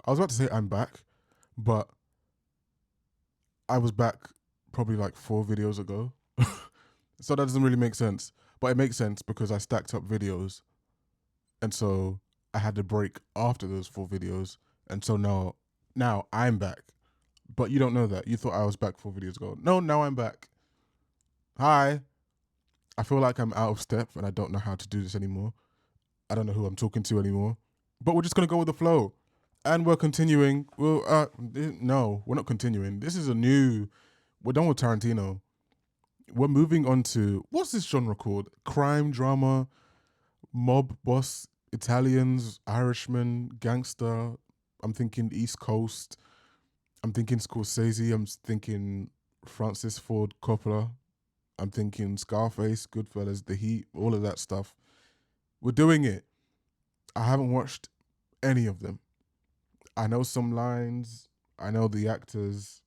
I was about to say I'm back, but I was back probably like 4 videos ago. So that doesn't really make sense. But it makes sense because I stacked up videos. And so I had to break after those 4 videos. And so now I'm back. But you don't know that. You thought I was back 4 videos ago. No, now I'm back. Hi. I feel like I'm out of step and I don't know how to do this anymore. I don't know who I'm talking to anymore. But we're just going to go with the flow. And we're continuing. No, we're not continuing. This is we're done with Tarantino. We're moving on to, what's this genre called? Crime, drama, mob, boss, Italians, Irishmen, gangster. I'm thinking East Coast. I'm thinking Scorsese. I'm thinking Francis Ford Coppola. I'm thinking Scarface, Goodfellas, The Heat, all of that stuff. We're doing it. I haven't watched any of them. I know some lines. I know the actors.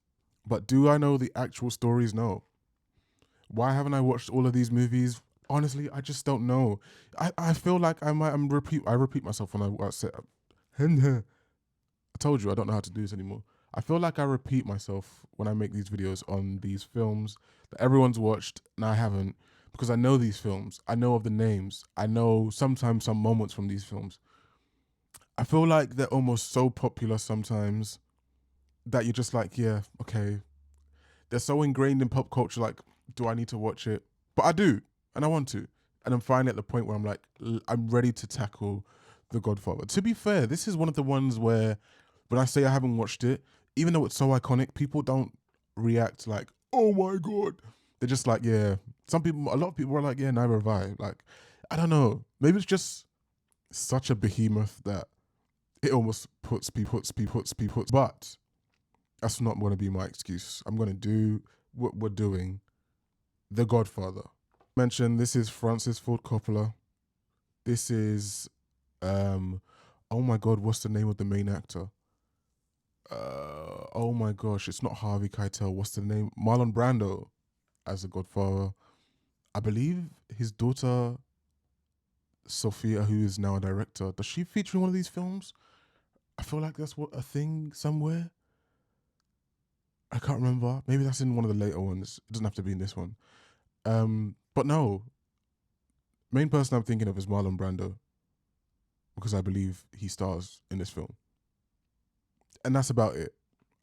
But do I know the actual stories? No. Why haven't I watched all of these movies? Honestly, I just don't know. I feel like I repeat myself when I say I told you I don't know how to do this anymore. I feel like I repeat myself when I make these videos on these films that everyone's watched and I haven't, because I know these films. I know of the names. I know sometimes some moments from these films. I feel like they're almost so popular sometimes that you're just like, yeah, okay. They're so ingrained in pop culture, like, do I need to watch it? But I do, and I want to. And I'm finally at the point where I'm like, I'm ready to tackle The Godfather. To be fair, this is one of the ones where when I say I haven't watched it, even though it's so iconic, people don't react like, oh my God. They're just like, yeah. A lot of people are like, yeah, neither have I. Like, I don't know. Maybe it's just such a behemoth that it almost puts people. But that's not going to be my excuse. I'm going to do what we're doing. The Godfather. Mention this is Francis Ford Coppola. This is, oh my God, what's the name of the main actor? Oh my gosh, it's not Harvey Keitel. What's the name? Marlon Brando as the Godfather. I believe his daughter Sophia, who is now a director, does she feature in one of these films? I feel like that's a thing somewhere. I can't remember. Maybe that's in one of the later ones. It doesn't have to be in this one. But no, main person I'm thinking of is Marlon Brando because I believe he stars in this film, and that's about it.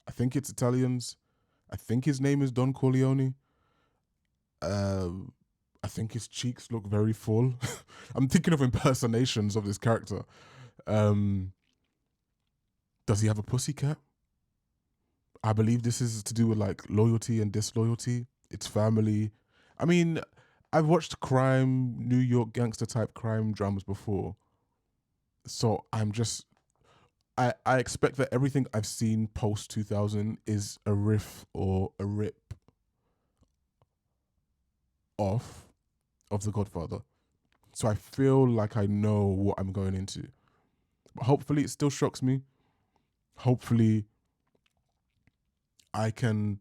I think it's Italians. I think his name is Don Corleone. I think his cheeks look very full. I'm thinking of impersonations of this character. Does he have a pussycat? I believe this is to do with like loyalty and disloyalty. It's family. I mean, I've watched crime, New York gangster type crime dramas before. So I expect that everything I've seen post 2000 is a riff or a rip off of The Godfather. So I feel like I know what I'm going into. But hopefully it still shocks me. Hopefully I can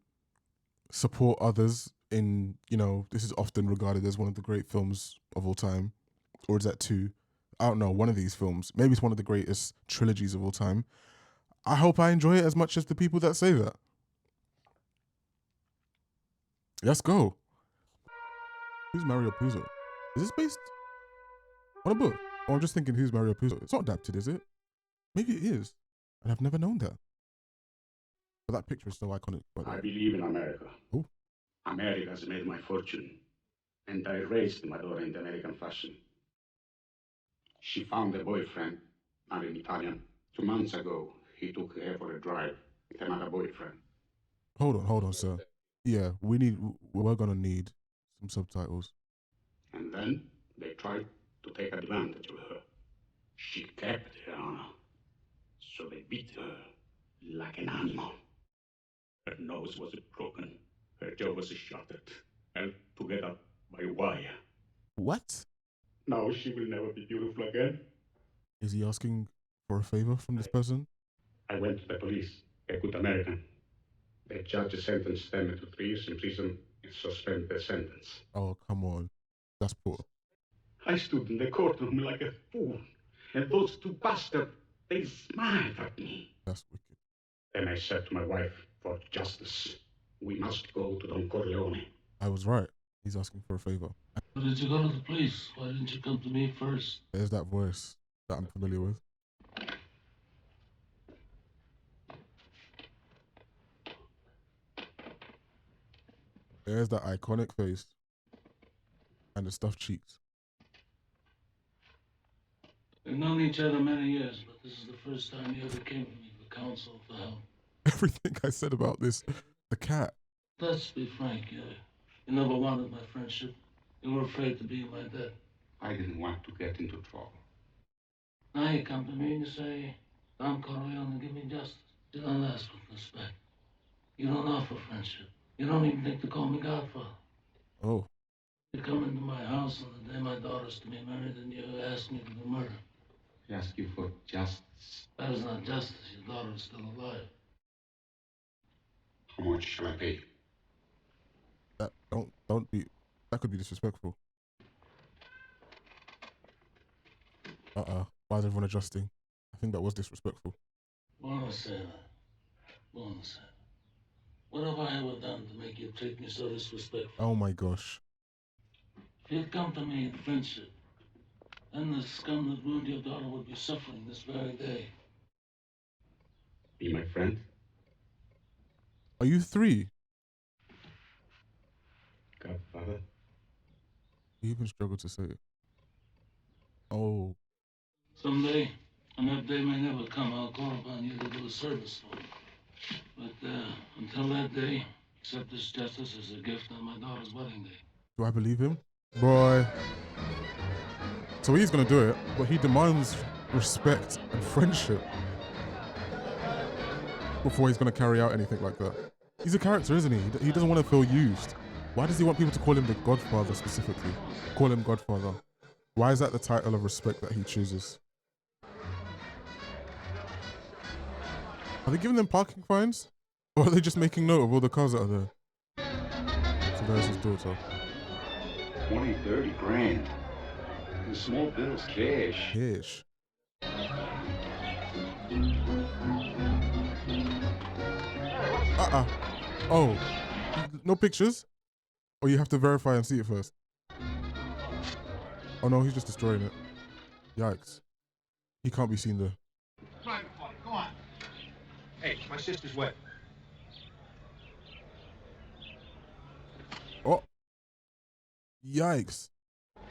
support others in, this is often regarded as one of the great films of all time. Or is that two? I don't know, one of these films. Maybe it's one of the greatest trilogies of all time. I hope I enjoy it as much as the people that say that. Let's go. Who's Mario Puzo? Is this based on a book? Or I'm just thinking, who's Mario Puzo? It's not adapted, is it? Maybe it is. And I've never known that. But that picture is so iconic, by the I way. believe in America. Oh. America's made my fortune, and I raised Madonna in the American fashion. She found a boyfriend, not an Italian. 2 months ago, he took her for a drive with another boyfriend. Hold on, sir. Yeah, we're gonna need some subtitles. And then they tried to take advantage of her. She kept her honor, so they beat her like an animal. Her nose was broken, her jaw was shattered, held together by wire. What? Now she will never be beautiful again. Is he asking for a favor from this person? I went to the police, a good American. The judge sentenced them to 3 years in prison and suspended the sentence. Oh, come on. That's poor. I stood in the courtroom like a fool, and those two bastards, they smiled at me. That's wicked. Then I said to my wife, for justice, we must go to Don Corleone. I was right. He's asking for a favor. Why did you go to the police? Why didn't you come to me first? There's that voice that I'm familiar with. There's that iconic face and the stuffed cheeks. We've known each other many years, but this is the first time you ever came to me for counsel, for help. Everything I said about this, the cat. Let's be frank, you never wanted my friendship. You were afraid to be my dad. I didn't want to get into trouble. Now you come to me and you say, Don Corleone, give me justice. You don't ask with respect. You don't offer friendship. You don't even think to call me Godfather. Oh. You come into my house on the day my daughter's to be married and you ask me to do murder. I ask you for justice. That is not justice. Your daughter is still alive. How much shall I pay? That don't be, that could be disrespectful. Why is everyone adjusting? I think that was disrespectful. Buonasera. Buonasera. What have I ever done to make you treat me so disrespectful? Oh my gosh. If you'd come to me in friendship, then the scum that ruined your daughter would be suffering this very day. Be my friend? Are you 3? Godfather? You even struggle to say it. Oh. Someday, and that day may never come, I'll call upon you to do a service for me. But until that day, accept this justice as a gift on my daughter's wedding day. Do I believe him? Boy. So he's gonna do it, but he demands respect and friendship before he's gonna carry out anything like that. He's a character, isn't he? He doesn't want to feel used. Why does he want people to call him the Godfather specifically? Call him Godfather. Why is that the title of respect that he chooses? Are they giving them parking fines? Or are they just making note of all the cars that are there? So there's his daughter. 20, 30 grand. In small bills, cash. Cash. Oh. No pictures? Or you have to verify and see it first? Oh no, he's just destroying it. Yikes. He can't be seen there. Private party, go on. Hey, my sister's wet. Oh. Yikes.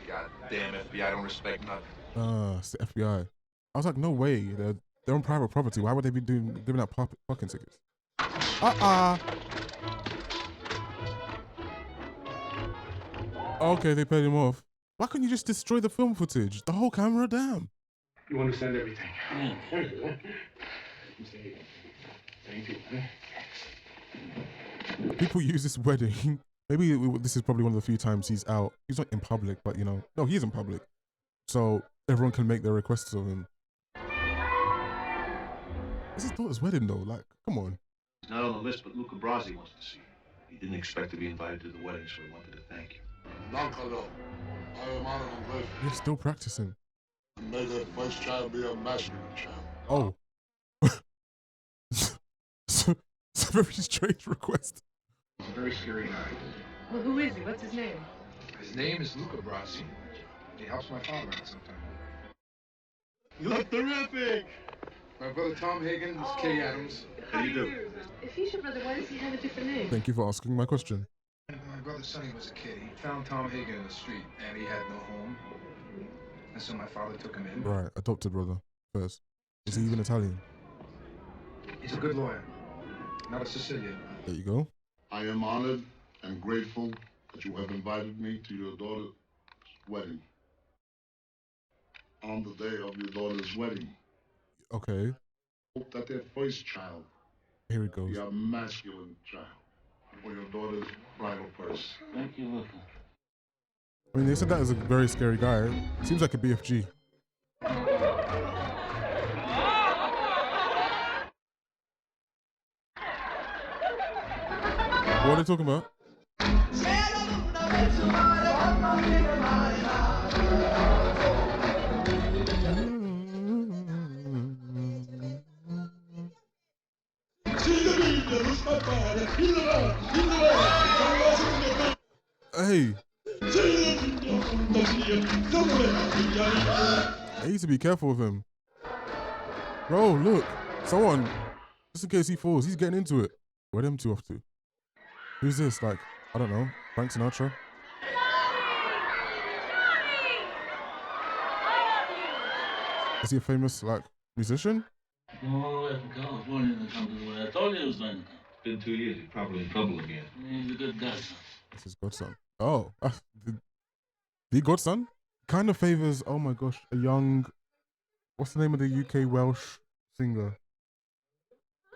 Goddamn FBI don't respect nothing. It's the FBI. I was like, no way. They're on private property. Why would they be giving out parking tickets? Okay, they paid him off. Why couldn't you just destroy the film footage? The whole camera? Damn. You understand everything. Thank you. People use this wedding. Maybe this is probably one of the few times he's out. He's not in public, but no, he is in public. So everyone can make their requests of him. It's his daughter's wedding though. Like, come on. He's not on the list, but Luca Brasi wants to see you. He didn't expect to be invited to the wedding, so he wanted to thank you. Nankado, I am honored and grateful. You're still practicing. And may that first child be a masculine child. Oh. It's a very strange request. He's a very scary guy. Well, who is he? What's his name? His name is Luca Brasi. He helps my father out sometimes. You look terrific! My brother Tom Hagen is Kay Adams. How do you do? If he's your brother, why does he have a different name? Thank you for asking my question. When my brother Sonny was a kid, he found Tom Hagen in the street, and he had no home. And so my father took him in. Right, adopted brother first. Is he even Italian? He's a good lawyer, not a Sicilian. There you go. I am honored and grateful that you have invited me to your daughter's wedding. On the day of your daughter's wedding. Okay, Hope that their first child here it goes. be a masculine child for your daughter's bridal purse. Thank you, Luca. I mean, they said that as a very scary guy. Seems like a BFG. What are they talking about? Hey. I need to be careful with him. Bro, look. Someone, just in case he falls, he's getting into it. Where them two off to? Who's this? Like, I don't know. Frank Sinatra? Is he a famous, like, musician? All the way from California to come to the way. I told you he was going to come. Been 2 years. He's probably in trouble again. He's a good guy, son. This is Godson. Oh, the Godson? Kind of favors, oh my gosh, a young, what's the name of the UK Welsh singer?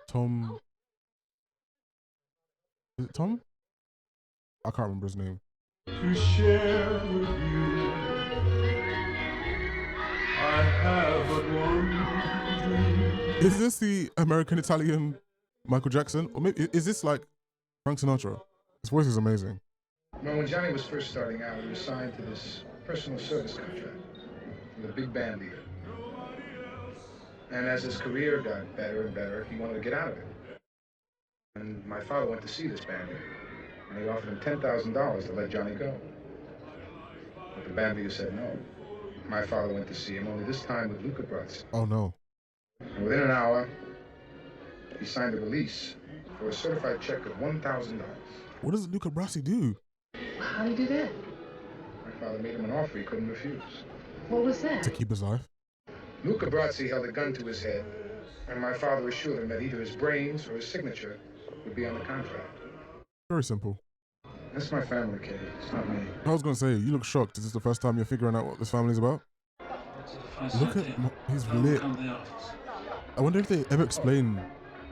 Tom. Is it Tom? I can't remember his name. To share with you, I have but one dream. Is this the American Italian Michael Jackson? Or maybe, is this like Frank Sinatra? His voice is amazing. Well, when Johnny was first starting out, he was signed to this personal service contract with a big band leader. And as his career got better and better, he wanted to get out of it. And my father went to see this band leader, and he offered him $10,000 to let Johnny go. But the band leader said no. My father went to see him, only this time with Luca Brasi. Oh no. And within an hour, he signed a release for a certified check of $1,000. What does Luca Brasi do? How do you do that? My father made him an offer he couldn't refuse. What was that? To keep his life? Luca Brasi held a gun to his head, and my father assured him that either his brains or his signature would be on the contract. Very simple. That's my family, Katie. It's not me. I was going to say, you look shocked. Is this the first time you're figuring out what this family's about? Look at his lit. Come to the office. I wonder if they ever explain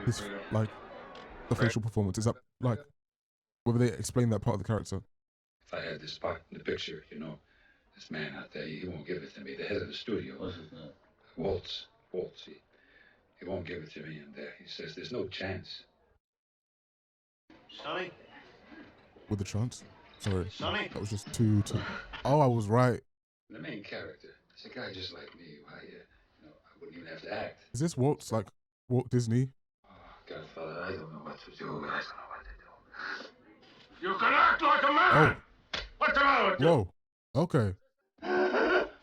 his, like, the facial performance. Is that, like, whether they explain that part of the character? If I had this part in the picture, you know, this man out there, he won't give it to me. The head of the studio. What's his name? Waltz. He won't give it to me in there. He says there's no chance. Sonny? With the chance? Sorry. Sonny? That was just too. Oh, I was right. The main character is a guy just like me. I wouldn't even have to act. Is this Walt's, like, Walt Disney? Oh, Godfather, I don't know what to do. I don't know what to do. You can act like a man! Oh. What's the matter with you? Whoa. Okay.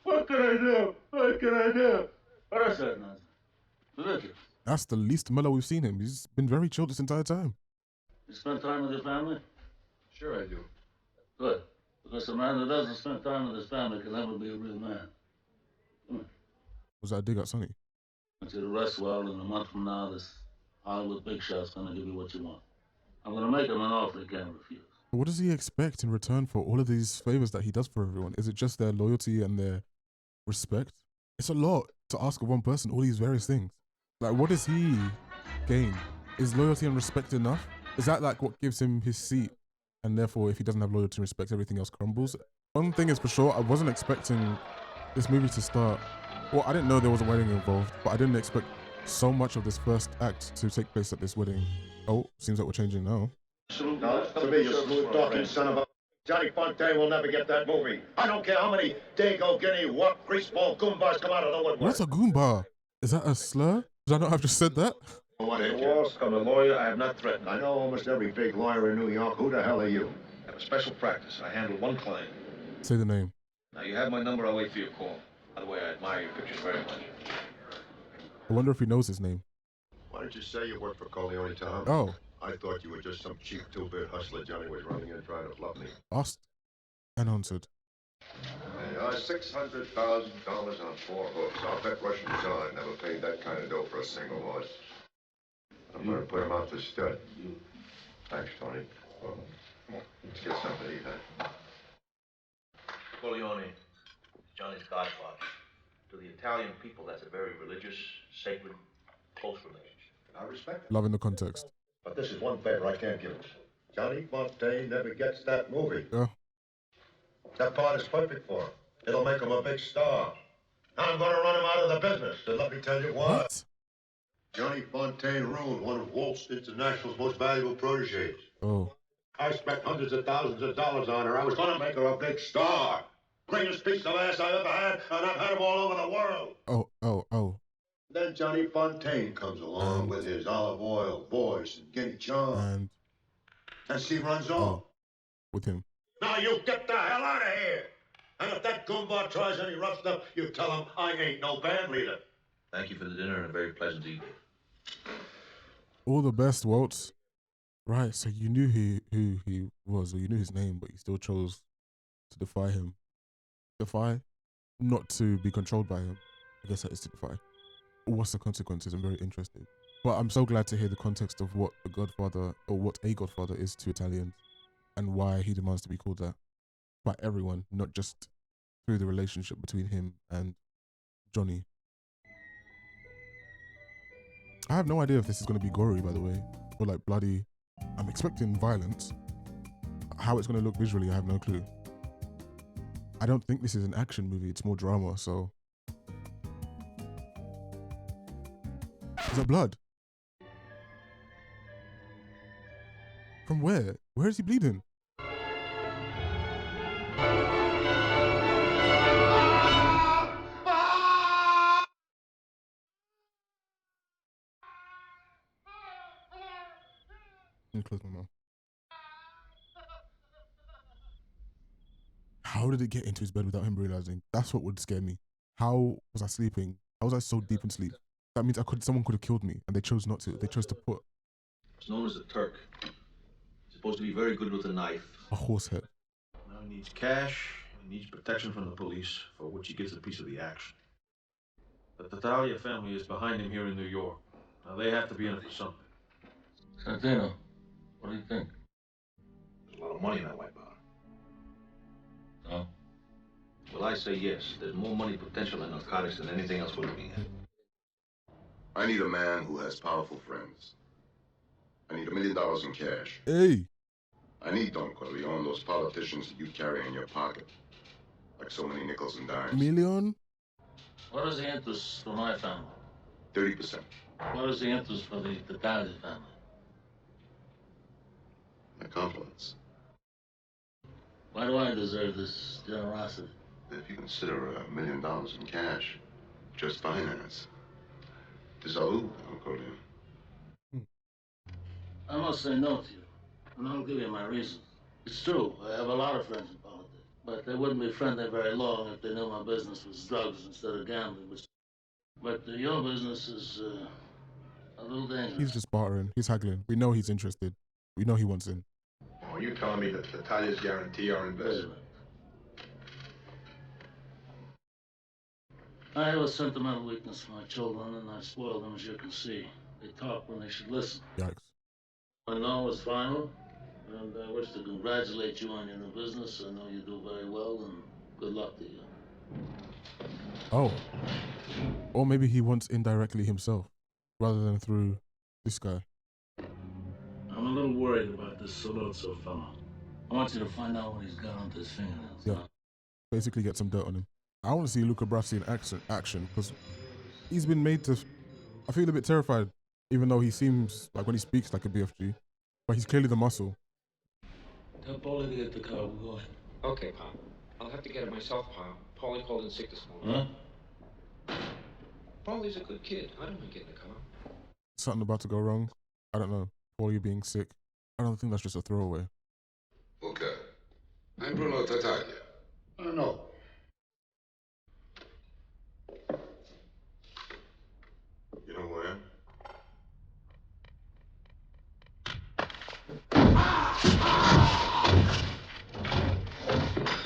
What can I do? What can I do? What is that nonsense? Ridiculous. That's the least mellow we've seen him. He's been very chill this entire time. You spend time with your family? Sure I do. Good. Because a man that doesn't spend time with his family can never be a real man. Come on. Was that a dig at Sonny? I want you to rest well, and a month from now, this Hollywood big shot's gonna give you what you want. I'm gonna make him an offer he can't refuse. What does he expect in return for all of these favors that he does for everyone? Is it just their loyalty and their respect? It's a lot to ask of one person, all these various things. Like, what does he gain? Is loyalty and respect enough? Is that like what gives him his seat? And therefore, if he doesn't have loyalty and respect, everything else crumbles? One thing is for sure, I wasn't expecting this movie to start. Well, I didn't know there was a wedding involved, but I didn't expect so much of this first act to take place at this wedding. Oh, seems like we're changing now. Now, to me, you smooth-talking son of a... Johnny Fontaine will never get that movie. I don't care how many Dago, Guinea, Wop, greaseball, goombas come out of the woodwork. What's a goomba? Is that a slur? Did I not have just said that? What is Walls, I'm a lawyer. I have not threatened. I know almost every big lawyer in New York. Who the hell are you? I have a special practice. I handle one client. Say the name. Now, you have my number. I'll wait for your call. By the way, I admire your pictures very much. I wonder if he knows his name. Why did you say you worked for Corleone, Tom? Oh. I thought you were just some cheap two-bit hustler Johnny was running in trying to bluff me. Asked and answered. Hey, $600,000 on 4 hooks. I'll bet Russian John never paid that kind of dough for a single horse. I'm going to put him out to stud. Thanks, Tony. Well, come on, let's get something to eat, huh? Corleone, Johnny's godfather. To the Italian people, that's a very religious, sacred, close relationship. I respect it. Loving the context. But this is one favor I can't give him. Johnny Fontaine never gets that movie. Yeah. That part is perfect for him. It'll make him a big star. I'm going to run him out of the business, and let me tell you why. What? Johnny Fontaine ruined one of Walt's International's most valuable proteges. Oh. I spent hundreds of thousands of dollars on her. I was going to make her a big star. Greatest piece of ass I ever had, and I've had them all over the world. Oh. Then Johnny Fontaine comes along with his olive oil voice and guinea charm. And And she runs Oh, off. with him. Now you get the hell out of here. And if that goomba tries any rough stuff, you tell him I ain't no band leader. Thank you for the dinner and a very pleasant evening. All the best, Waltz. Right, so you knew who he was, or you knew his name, but you still chose to defy him. Defy? Not to be controlled by him. I guess that is to defy. What's the consequences? I'm very interested. But I'm so glad to hear the context of what a Godfather, or what a Godfather is to Italians, and why he demands to be called that by everyone, not just through the relationship between him and Johnny. I have no idea if this is going to be gory, by the way, or like bloody. I'm expecting violence. How it's going to look visually, I have no clue. I don't think this is an action movie, it's more drama, so. Is that blood? From where? Where is he bleeding? Let me close my mouth. How did it get into his bed without him realizing? That's what would scare me. How was I sleeping? How was I so deep in sleep? That means someone could have killed me, and they chose not to. They chose to put It's known as a Turk. He's supposed to be very good with a knife. a horse head. Now he needs cash, he needs protection from the police, for which he gets a piece of the action. The Tattaglia family is behind him here in New York. Now they have to be in it for something. Santino, what do you think? There's a lot of money in that white powder. No? Well, I say yes. There's more money potential in narcotics than anything else we're looking at. I need a man who has powerful friends. I need $1 million in cash. Hey! I need, Don Corleone, those politicians that you carry in your pocket. Like so many nickels and dimes. Million? What is the interest for my family? 30%. What is the interest for the Tattaglia family? My compliments. Why do I deserve this generosity? If you consider $1 million in cash, just finance. Salud, Don Corleone. I must say no to you, and I'll give you my reasons. It's true, I have a lot of friends in politics, but they wouldn't be friendly very long if they knew my business was drugs instead of gambling. But your business is a little dangerous. He's just bartering. He's haggling. We know he's interested. We know he wants in. Are you telling me that the Tattaglias guarantee our investment? I have a sentimental weakness for my children, and I spoil them, as you can see. They talk when they should listen. Yikes. I know it's final, and I wish to congratulate you on your new business. I know you do very well, and good luck to you. Oh. Or maybe he wants indirectly himself, rather than through this guy. I'm a little worried about this Saluzzo fellow. I want you to find out what he's got onto his fingernails. Yeah. Basically get some dirt on him. I want to see Luca Brasi in action, because he's been made to... I feel a bit terrified, even though he seems like when he speaks like a BFG, but he's clearly the muscle. Tell Paulie to get the car. We'll go ahead. Okay, Pop. I'll have to get it myself, Pop. Paulie called in sick this morning. Huh? Paulie's a good kid. I don't mind getting the car. Something about to go wrong. I don't know. Or you being sick. I don't think that's just a throwaway. Okay. I'm Bruno Tattaglia. No. You know who I am?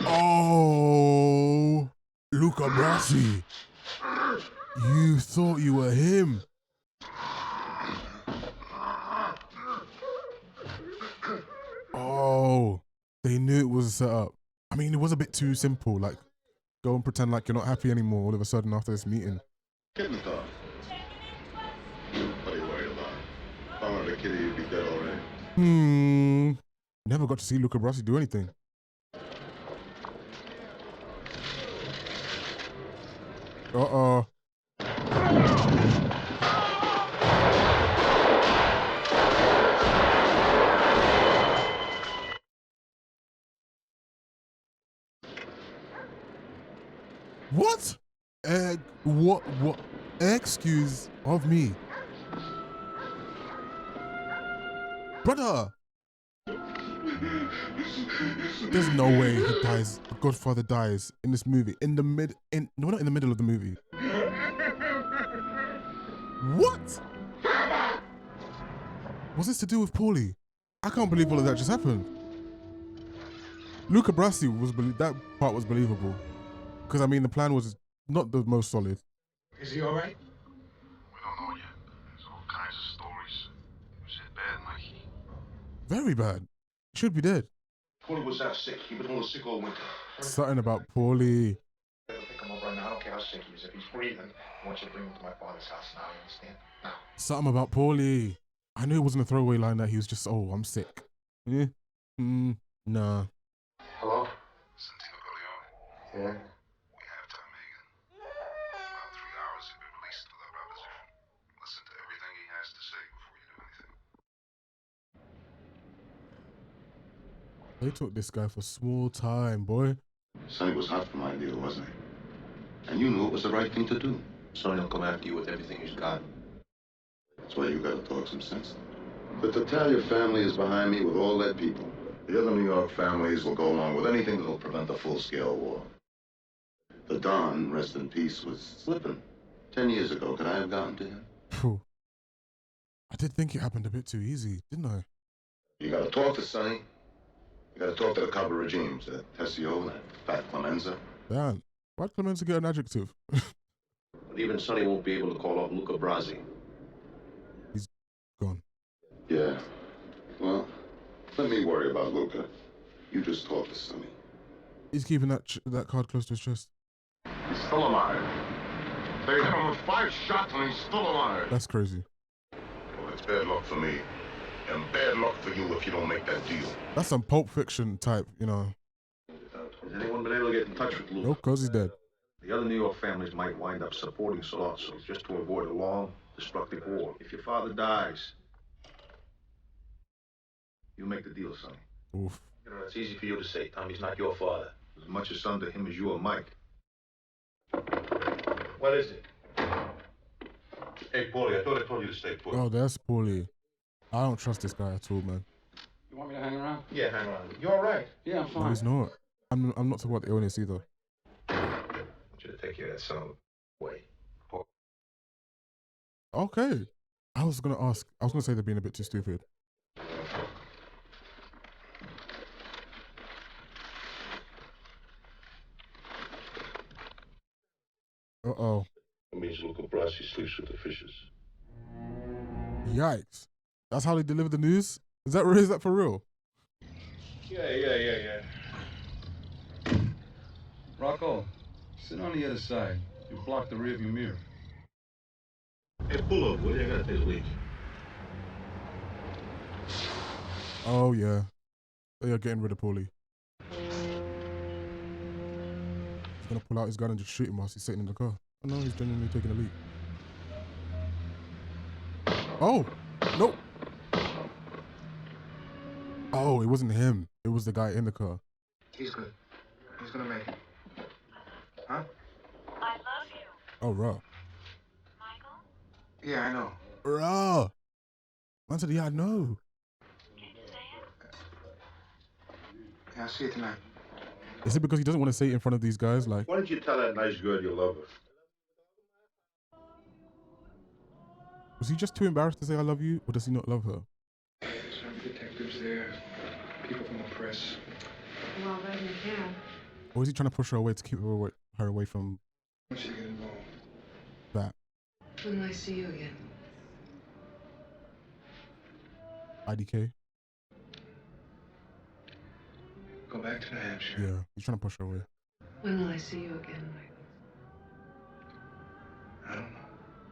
Oh, Luca Brasi. You thought you were him. Oh, they knew it was a setup. I mean, it was a bit too simple. Like, go and pretend like you're not happy anymore all of a sudden after this meeting. Get in the car. What are you worried about? If I wanted to kill you, you'd be dead already. Never got to see Luca Brasi do anything. Uh-oh. What? What? Excuse of me. Brother! There's no way he dies. The Godfather dies in this movie. No, not in the middle of the movie. What? Was this to do with Paulie? I can't believe all of that just happened. Luca Brasi that part was believable. Because I mean the plan was not the most solid. Is he all right? We don't know yet. There's all kinds of stories. Is it bad, Mikey? Very bad. Should be dead. Paulie was out sick. He was a little sick all winter. Something about Paulie. Pick him up right now. I don't care how sick he is. If he's breathing, I want you to bring him to my father's house now. You understand? Now. Something about Paulie. I knew it wasn't a throwaway line that he was just, oh, I'm sick. Yeah. Nah. Hello? Santino Corleone. Yeah? We have Tom Hagen. About 3 hours he'll be released without opposition. Listen to everything he has to say before you do anything. They took this guy for small time, boy. Sonny was hot for my deal, wasn't he? And you knew it was the right thing to do. Sonny will come after you with everything he's got. That's why you gotta talk some sense. The Tattaglia family is behind me with all their people. The other New York families will go along with anything that'll prevent a full-scale war. The Don, rest in peace, was slipping. 10 years ago, could I have gotten to him? Phew. I did think it happened a bit too easy, didn't I? You gotta talk to Sonny. You gotta talk to the cover regimes, that Tessio, that Fat Clemenza. Damn. Why'd Clemenza get an adjective? But even Sonny won't be able to call off Luca Brasi. He's gone. Yeah. Well, let me worry about Luca. You just talk to Sonny. He's keeping that card close to his chest. He's still alive. They hit him with 5 shots and he's still alive. That's crazy. Well, it's bad luck for me. And bad luck for you if you don't make that deal. That's some Pulp Fiction type, you know. Has anyone been able to get in touch with Luca? No, cause he's dead. The other New York families might wind up supporting Sollozzo just to avoid a long, destructive war. If your father dies, you make the deal, Sonny. Oof. You know, it's easy for you to say, Tommy's not your father. As much a son to him as you or Mike. What is it? Hey, Paulie, I thought I told you to stay put. Oh, that's Paulie. I don't trust this guy at all, man. You want me to hang around? Yeah, hang on. You all right? Yeah, I'm fine. No, he's not. I'm not talking about the illness either. I want you to take care of that son away. Okay. I was gonna say they're being a bit too stupid. Uh-oh. It means Luca Brasi sleeps with the fishes. Yikes. That's how they deliver the news? Is that for real? Yeah. Rocco, sit on the other side. You block the rearview mirror. Hey, pull over, will you? I gotta take a leak. Oh, yeah. They are getting rid of Paulie. He's gonna pull out his gun and just shoot him whilst he's sitting in the car. Oh, no, he's genuinely taking a leak. Oh, no. Oh, it wasn't him. It was the guy in the car. He's good. He's gonna make it. Huh? I love you. Oh, raw. Michael? Yeah, I know. Raw. Man said, yeah, I know. Can you say it? Yeah, I'll see you tonight. Is it because he doesn't want to say it in front of these guys? Like, Why don't you tell that nice girl you love her? was he just too embarrassed to say I love you? Or does he not love her? Some detectives there, people from the press. Well, better than you can. Or is he trying to push her away to keep her away from I want you to get involved. that? When will I see you again? IDK? Go back to New Hampshire. Yeah, he's trying to push her away. When will I see you again, Michael? I don't know.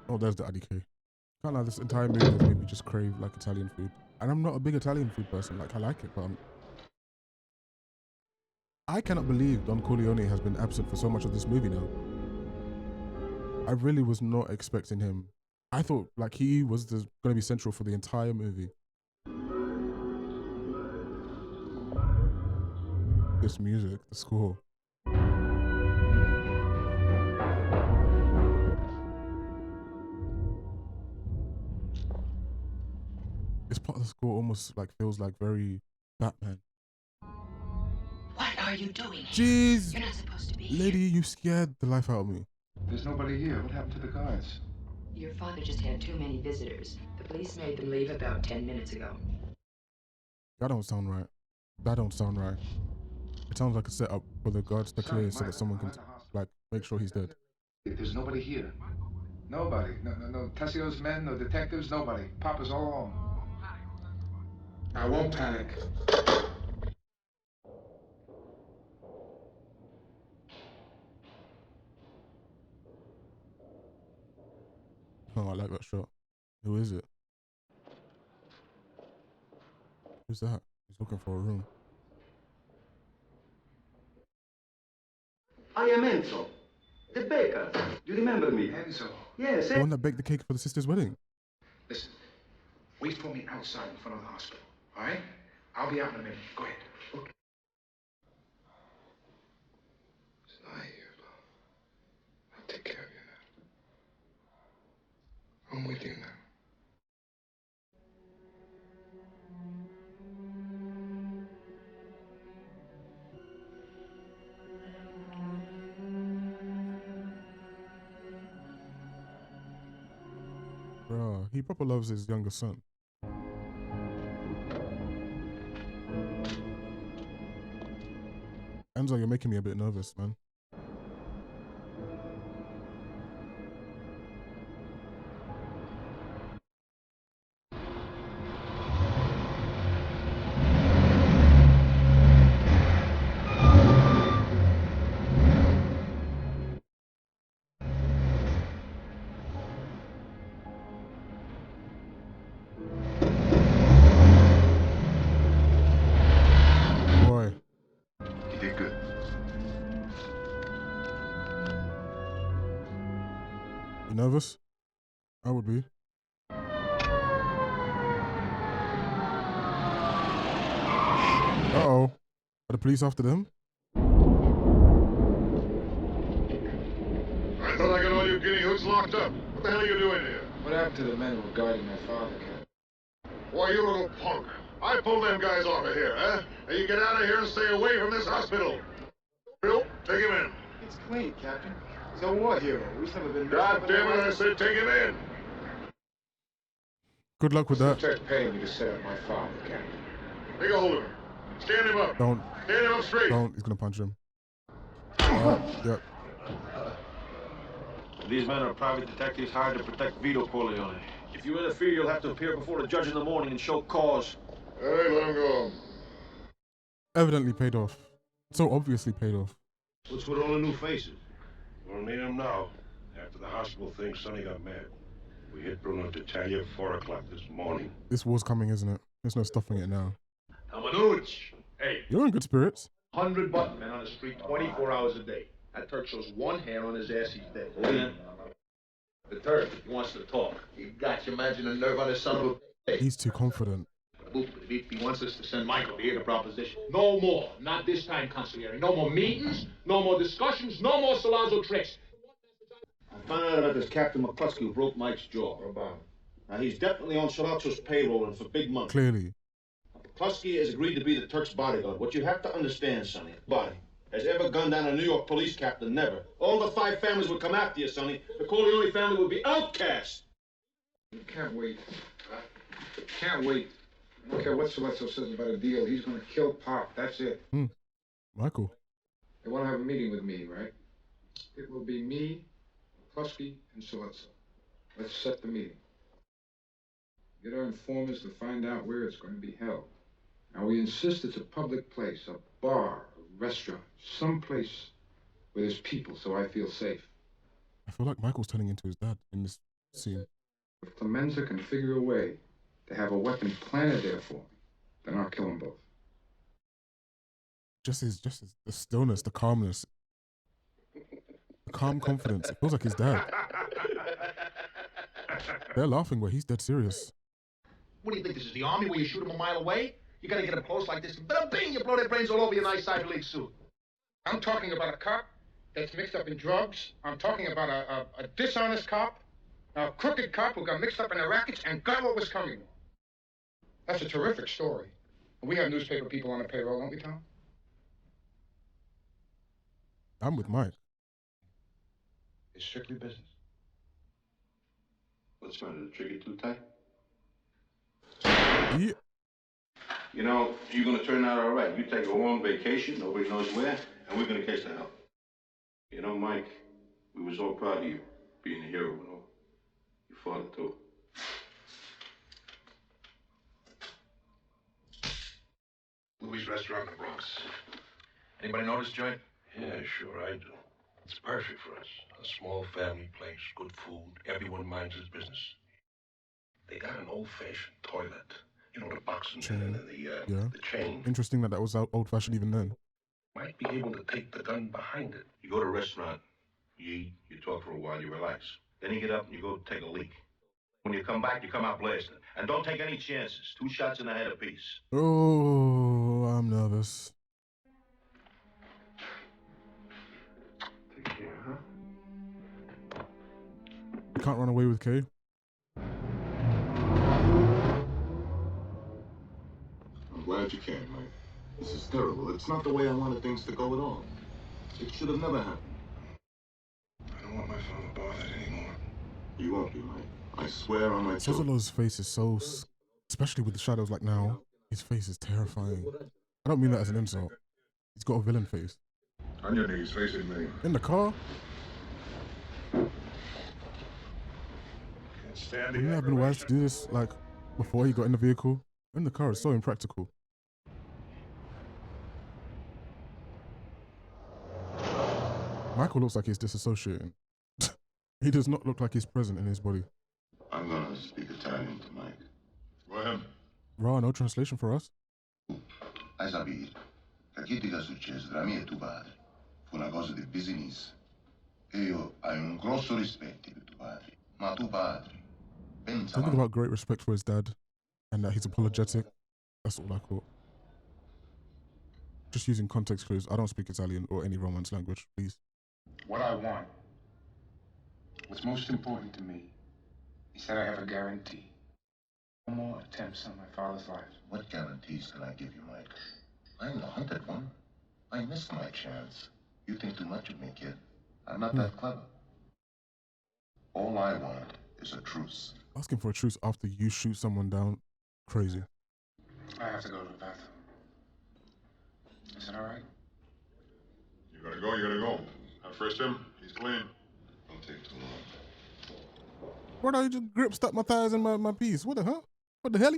Oh, there's the IDK. Can't lie, this entire movie has made me just crave like Italian food. And I'm not a big Italian food person. Like, I like it, but I cannot believe Don Corleone has been absent for so much of this movie now. I really was not expecting him. I thought like he was going to be central for the entire movie. This music, the score. This part of the score almost like feels like very Batman. What are you doing? Jeez. You're not supposed to be Lady, you scared the life out of me. There's nobody here. What happened to the guards? Your father just had too many visitors. The police made them leave about 10 minutes ago. That don't sound right. That don't sound right. It sounds like a setup for the guards to clear so that someone can, like, make sure he's dead. There's nobody here. Nobody. No Tessio's men, no detectives, nobody. Papa's all alone. I won't panic. Oh, I like that shot. Who is it? Who's that? He's looking for a room. I am Enzo, the baker. Do you remember me? Enzo. Yes, The one that baked the cake for the sister's wedding. Listen, wait for me outside in front of the hospital, all right? I'll be out in a minute. Go ahead. Okay. It's not here, love. I'll take care of you now. I'm with you now. Bro, he proper loves his younger son. Enzo, you're making me a bit nervous, man. Boy. You did good. You nervous? I would be. Uh-oh. Are the police after them? I thought I got all you guinea hoods locked up. What the hell are you doing here? What happened to the men who were guarding my father, Cap? Why, you little punk. I pulled them guys off of here, huh? Now you get out of here and stay away from this hospital. Bill, take him in. It's clean, Captain. He's a war hero. We've never been... God damn it, I said take him in. Good luck with that. Lieutenant paying me to set up my father, Captain. Take a hold of him. Stand him up. Don't. Stand him up straight. Don't. He's gonna punch him. Yep. These men are private detectives hired to protect Vito Corleone. If you interfere, you'll have to appear before the judge in the morning and show cause. All right, let him go. Evidently paid off. So obviously paid off. What's with all the new faces? We'll meet him now. After the hospital thing, Sonny got mad. We hit Bruno D'Italia at 4 o'clock this morning. This war's coming, isn't it? There's no stopping it now. Hamanuch! Hey, You're in good spirits. 100 button men on the street 24 hours a day. That Turk shows one hair on his ass, he's dead. Yeah. The Turk, he wants to talk. You got you, imagine the nerve on his son of a... He's too confident. He wants us to send Michael to hear the proposition. No more. Not this time, Consigliere. No more meetings, no more discussions, no more Salazzo tricks. I found out about this Captain McCluskey who broke Mike's jaw. What about him? Now, he's definitely on Salazzo's payroll and for big money. Clearly. McCluskey has agreed to be the Turk's bodyguard. What you have to understand, Sonny, body has ever gunned down a New York police captain? Never. All the 5 families would come after you, Sonny. The Corleone family would be outcast. You can't wait. Can't wait. I don't care what Salazzo says about a deal. He's going to kill Pop. That's it. Michael. They want to have a meeting with me, right? It will be me, McCluskey, and Salazzo. Let's set the meeting. Get our informers to find out where it's going to be held. Now, we insist it's a public place, a bar, a restaurant, someplace where there's people so I feel safe. I feel like Michael's turning into his dad in this scene. If Clemenza can figure a way to have a weapon planted there for me, then I'll kill them both. Just the stillness, the calmness, the calm confidence. It feels like his dad. They're laughing, but he's dead serious. What do you think, this is the army where you shoot them a mile away? You gotta get up close like this, bing, you blow their brains all over your nice Ivy League suit. I'm talking about a cop that's mixed up in drugs. I'm talking about a dishonest cop, a crooked cop who got mixed up in the rackets and got what was coming. That's a terrific story. We have newspaper people on the payroll, don't we, Tom? I'm with Mike. It's strictly business. What's the matter? The trigger too tight? Yeah. You know, you're gonna turn out all right. You take a long vacation, nobody knows where, and we're gonna catch the hell. You know, Mike, we was all proud of you, being a hero and all. Your father, too. Louis' restaurant in the Bronx. Anybody know this joint? Yeah, sure, I do. It's perfect for us. A small family place, good food, everyone minds his business. They got an old-fashioned toilet. You know, the box and the chain. Interesting that was old-fashioned even then. Might be able to take the gun behind it. You go to a restaurant, you eat, you talk for a while, you relax. Then you get up and you go take a leak. When you come back, you come out blasting. And don't take any chances. 2 shots in the head apiece. Oh, I'm nervous. Take care, huh? You can't run away with Kay. I'm glad you came, Mike. This is terrible. It's not the way I wanted things to go at all. It should have never happened. I don't want my father bothered anymore. You won't be, Mike. I swear on my children. Sozolo's face is so, especially with the shadows like now, his face is terrifying. I don't mean that as an insult. He's got a villain face. On your knees, facing me. In the car? Can't stand Wouldn't it have been wise to do this, like, before he got in the vehicle? In the car is so impractical. Michael looks like he's disassociating. He does not look like he's present in his body. I'm gonna speak Italian to Mike. Go ahead. Raw, no translation for us. Hai sapere, perché ti è successo tra me e tuo padre? Fu una cosa di business. E io hai un grosso rispetto per tuo padre. Ma tuo padre, pensa Something about great respect for his dad and that he's apologetic. That's all I caught. Just using context clues. I don't speak Italian or any Romance language, please. What I want, what's most important to me, is that I have a guarantee. No more attempts on my father's life. What guarantees can I give you, Mike? I'm the hunted one. I missed my chance. You think too much of me, kid. I'm not that clever. All I want is a truce. Asking for a truce after you shoot someone down, crazy. I have to go to the bathroom. Is it all right? You gotta go, you gotta go. I frisked him. He's clean. Don't take too long. Brother, you just grip stuck my thighs in my piece. What the hell? What the hell?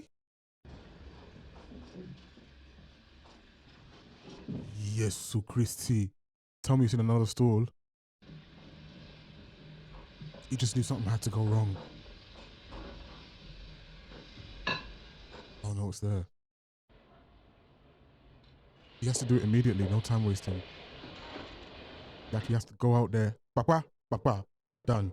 Yes, Christi. Tell me it's in another stall. He just knew something had to go wrong. Oh no, it's there. He has to do it immediately, no time wasting. Like he has to go out there. Papa, papa, done.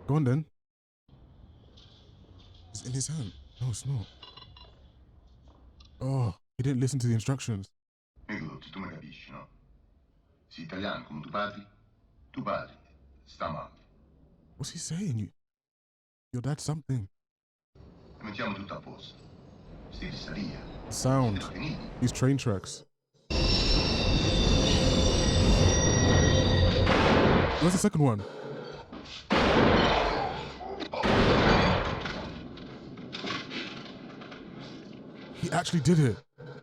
Go on then. It's in his hand. No, it's not. Oh, he didn't listen to the instructions. Miguel, tu mi capisci, no? Sei italiano come tuo padre? Tuo padre sta male. What's he saying? Your dad's something. Mettiamo tutto a posto. Steve sta via. Sound. These train tracks. Where's the second one? He actually did it.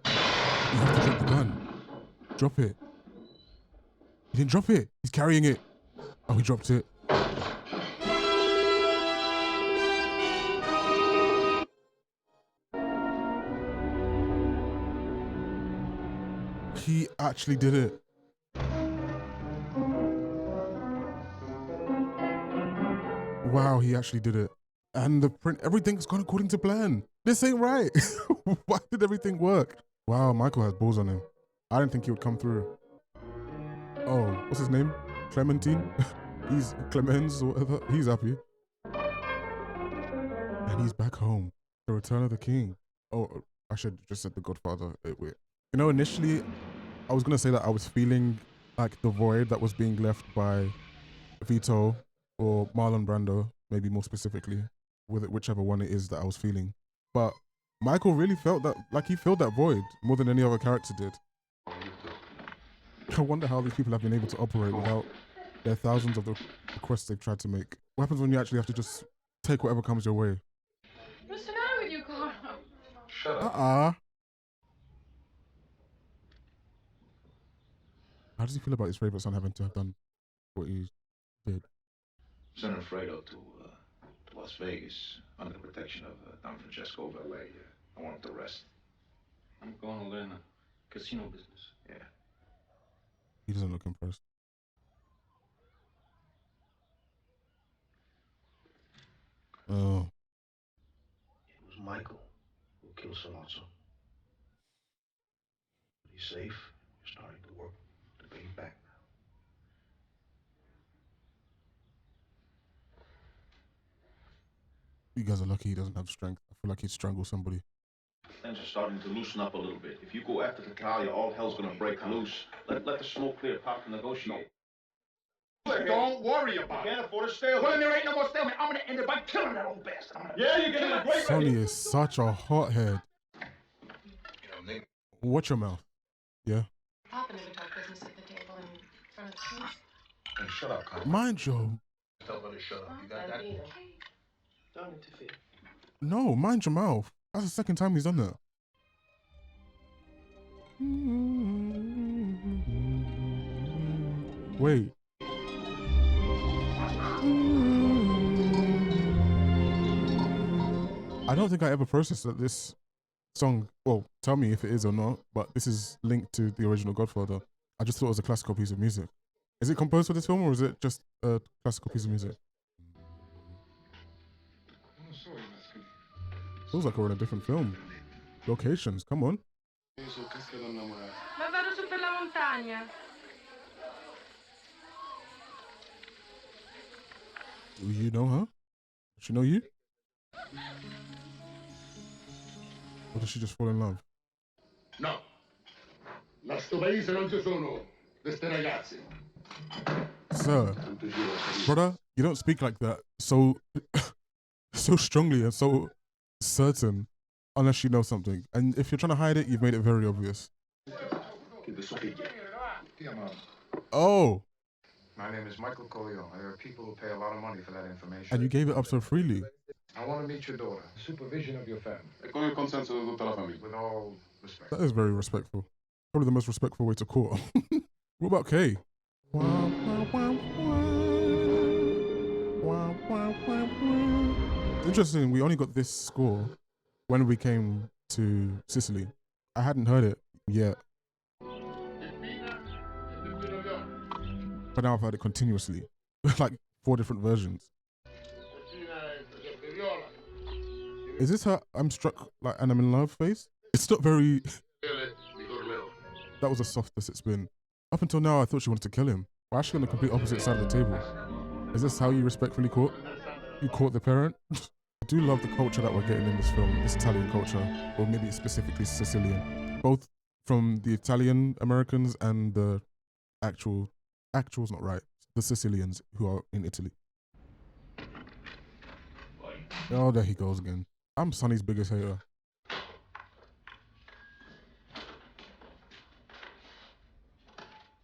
You have to drop the gun. Drop it. He didn't drop it. He's carrying it. Oh, he dropped it. He actually did it. Wow, he actually did it. And the print, everything's gone according to plan. This ain't right. Why did everything work? Wow, Michael has balls on him. I didn't think he would come through. Oh, what's his name? Clementine? He's Clemens or whatever. He's happy. And he's back home. The Return of the King. Oh, I should just said The Godfather. Wait. You know, initially, I was going to say that I was feeling like the void that was being left by Vito or Marlon Brando, maybe more specifically, with it, whichever one it is that I was feeling. But Michael really felt that, like he filled that void more than any other character did. I wonder how these people have been able to operate without their thousands of the requests they've tried to make. What happens when you actually have to just take whatever comes your way? What's the matter with you, Carl? Shut up. How does he feel about his favorite son having to have done what he did? Send Alfredo to Las Vegas under the protection of Don Francesco Valet. I want him to rest. I'm going to learn the casino business. Yeah. He doesn't look impressed. Oh. It was Michael who killed Sollozzo. He's safe. You're starting to work to pay him back now. You guys are lucky he doesn't have strength. I feel like he'd strangle somebody. Things are starting to loosen up a little bit. If you go after Tattaglia, all hell's gonna break loose. Let the smoke clear. Pop can negotiate. Don't worry about it. Can't afford a stalemate. Well, then there ain't no more stalemate. I'm gonna end it by killing that old bastard. Yeah, you're getting a great Sonny is such a hothead. Watch your mouth. Yeah. Papa never talked business at the table in front of the kids. Hey, shut up, Carl. Mind your... Tell her to shut up. You got that? Don't interfere. No, mind your mouth. That's the second time he's done that. Wait. I don't think I ever processed that this song, well, tell me if it is or not, but this is linked to the original Godfather. I just thought it was a classical piece of music. Is it composed for this film or is it just a classical piece of music? Feels like we're in a different film. Locations, come on. Ma vado su per la montagna. Do you know her? Does she know you? Or does she just fall in love? No. La sto paese non ci sono queste ragazze. Sir, brother, you don't speak like that so strongly and so certain unless you know something. And if you're trying to hide it, you've made it very obvious. Oh. My name is Michael Coleon. There are people who pay a lot of money for that information. And you gave it up so freely. I want to meet your daughter. Supervision of your family. Con il consenso di tutta la famiglia. With all respect. That is very respectful. Probably the most respectful way to court. What about Kay? Interesting, we only got this score when we came to Sicily. I hadn't heard it yet. But now I've heard it continuously. Like 4 different versions. Is this her I'm struck like and I'm in love face? It's not very... That was the softest it's been. Up until now I thought she wanted to kill him. We're actually on the complete opposite side of the table. Is this how you respectfully court? You court the parent? I do love the culture that we're getting in this film, this Italian culture, or maybe specifically Sicilian. Both from the Italian Americans and the actual's not right, the Sicilians who are in Italy. Oh, there he goes again. I'm Sonny's biggest hater.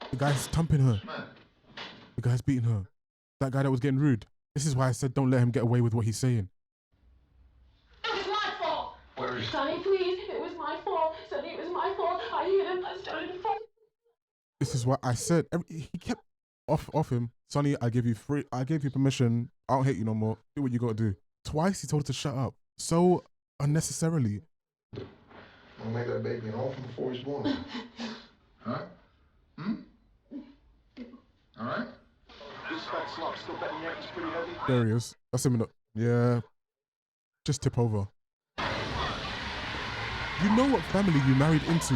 The guy's thumping her. The guy's beating her. That guy that was getting rude. This is why I said don't let him get away with what he's saying. It was my fault. Where is Sonny, please. It was my fault. Sonny, it was my fault. I hit him. I started to fall. This is what I said. He kept off him. Sonny, I gave you permission. I don't hate you no more. Do what you gotta do. Twice he told her to shut up. So unnecessarily. I'll make that baby an orphan before he's born. Huh? All right? This fat slop still betting Yankees pretty heavy. There he is. That's him in the... Yeah. Just tip over. You know what family you married into.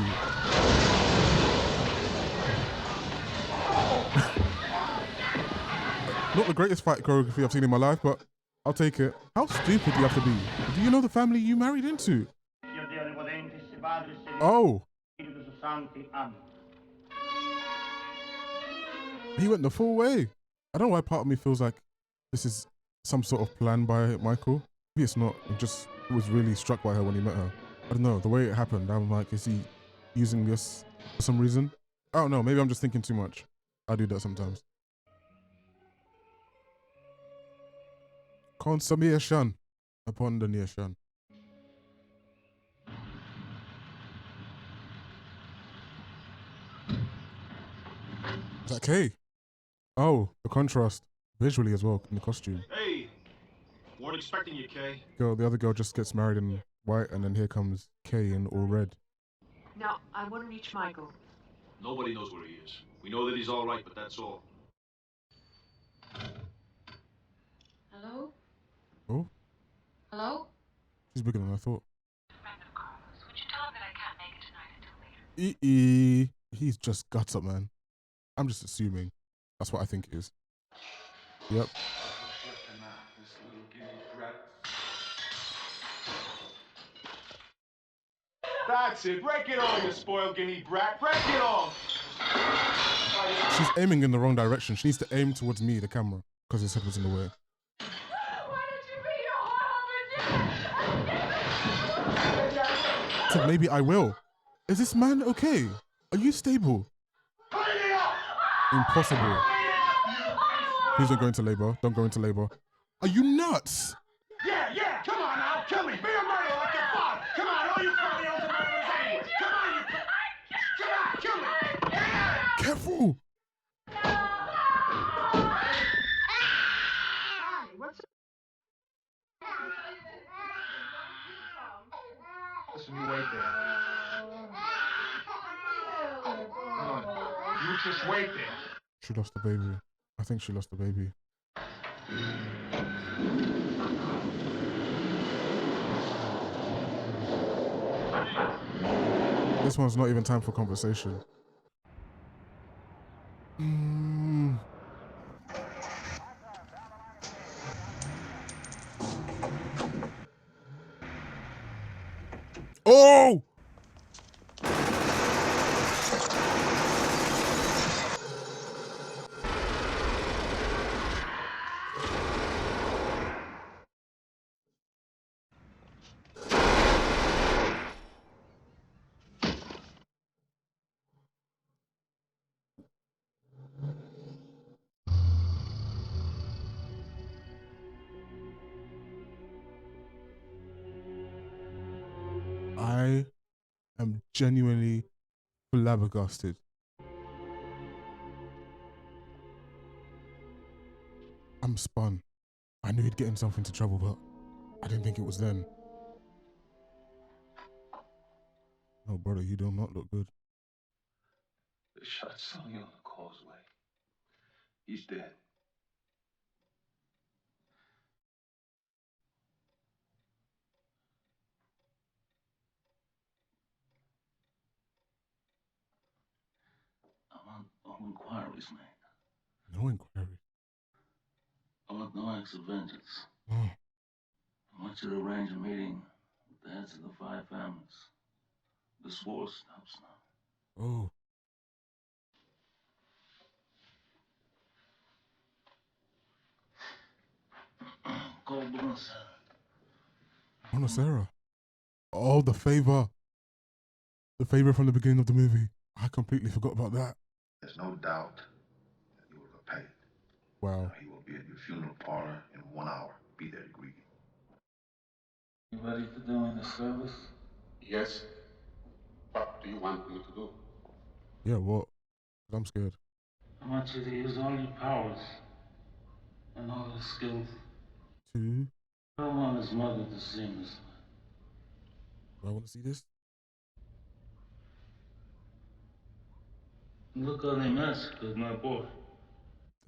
Not the greatest fight choreography I've seen in my life, but I'll take it. How stupid do you have to be? Do you know the family you married into? Oh. He went the full way. I don't know why part of me feels like this is some sort of plan by Michael. Maybe it's not. He just was really struck by her when he met her. I don't know. The way it happened, I'm like, is he using this for some reason? I don't know. Maybe I'm just thinking too much. I do that sometimes. Consummation upon the nation. Is that Kay? Oh, the contrast visually as well in the costume. Hey, weren't expecting you, Kay. Girl, the other girl just gets married in white, and then here comes Kay in all red. Now, I want to reach Michael. Nobody knows where he is. We know that he's all right, but that's all. Hello? Oh, Hello? she's bigger than I thought. Would you tell him that I can't make it tonight until later? He's just guts up, man. I'm just assuming. That's what I think it is. Yep. That's it. Break it on, you spoiled guinea brat. Break it on. She's aiming in the wrong direction. She needs to aim towards me, the camera, because his head was in the way. So maybe I will. Is this man okay? Are you stable? Impossible. Please don't go into labor. Don't go into labor. Are you nuts? Yeah, come on now. Kill me. Be a murderer like your father. Come on, all you Corleones are murderers anyway. Come on, kill me. Careful. Listen, you wait there. Come on. You just wait there. She lost the baby. I think she lost the baby. This one's not even time for conversation. Oh! I am genuinely flabbergasted. I'm spun. I knew he'd get himself into trouble, but I didn't think it was then. Oh, brother, you do not look good. They shot Sonny on the causeway. He's dead. I want all inquiries made. No inquiry. I want no acts of vengeance. Oh. I want you to arrange a meeting with the heads of the 5 families. This war stops now. Oh. Call Bruce. Sarah. Oh, the favor. The favor from the beginning of the movie. I completely forgot about that. There's no doubt that you will repay it. Wow. He will be at your funeral parlor in 1 hour. Be there to greet you. You ready to do me the service? Yes. What do you want me to do? Yeah, what? I'm scared. I want you to use all your powers and all your skills. Two. I don't want his mother to see this. Do I want to see this? Look how they massacred my boy.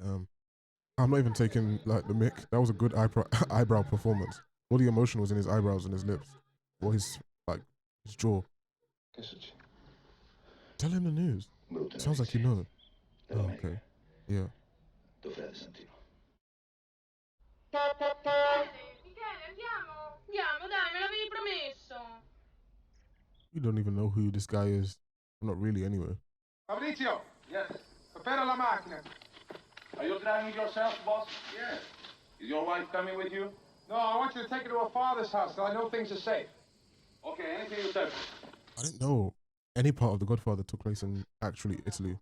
I'm not even taking like the mic. That was a good eyebrow performance. All the emotion was in his eyebrows and his lips. Or his jaw. Tell him the news. Sounds like you know. Oh, okay. Yeah. Michele, andiamo. Andiamo, dai, me l'avevi promesso. You don't even know who this guy is. Not really, anyway. Fabrizio. Yes. Prepara la macchina. Are you driving yourself, boss? Yes. Is your wife coming with you? No, I want you to take her to her father's house so I know things are safe. Okay, anything you said. I didn't know any part of The Godfather took place in actually Italy.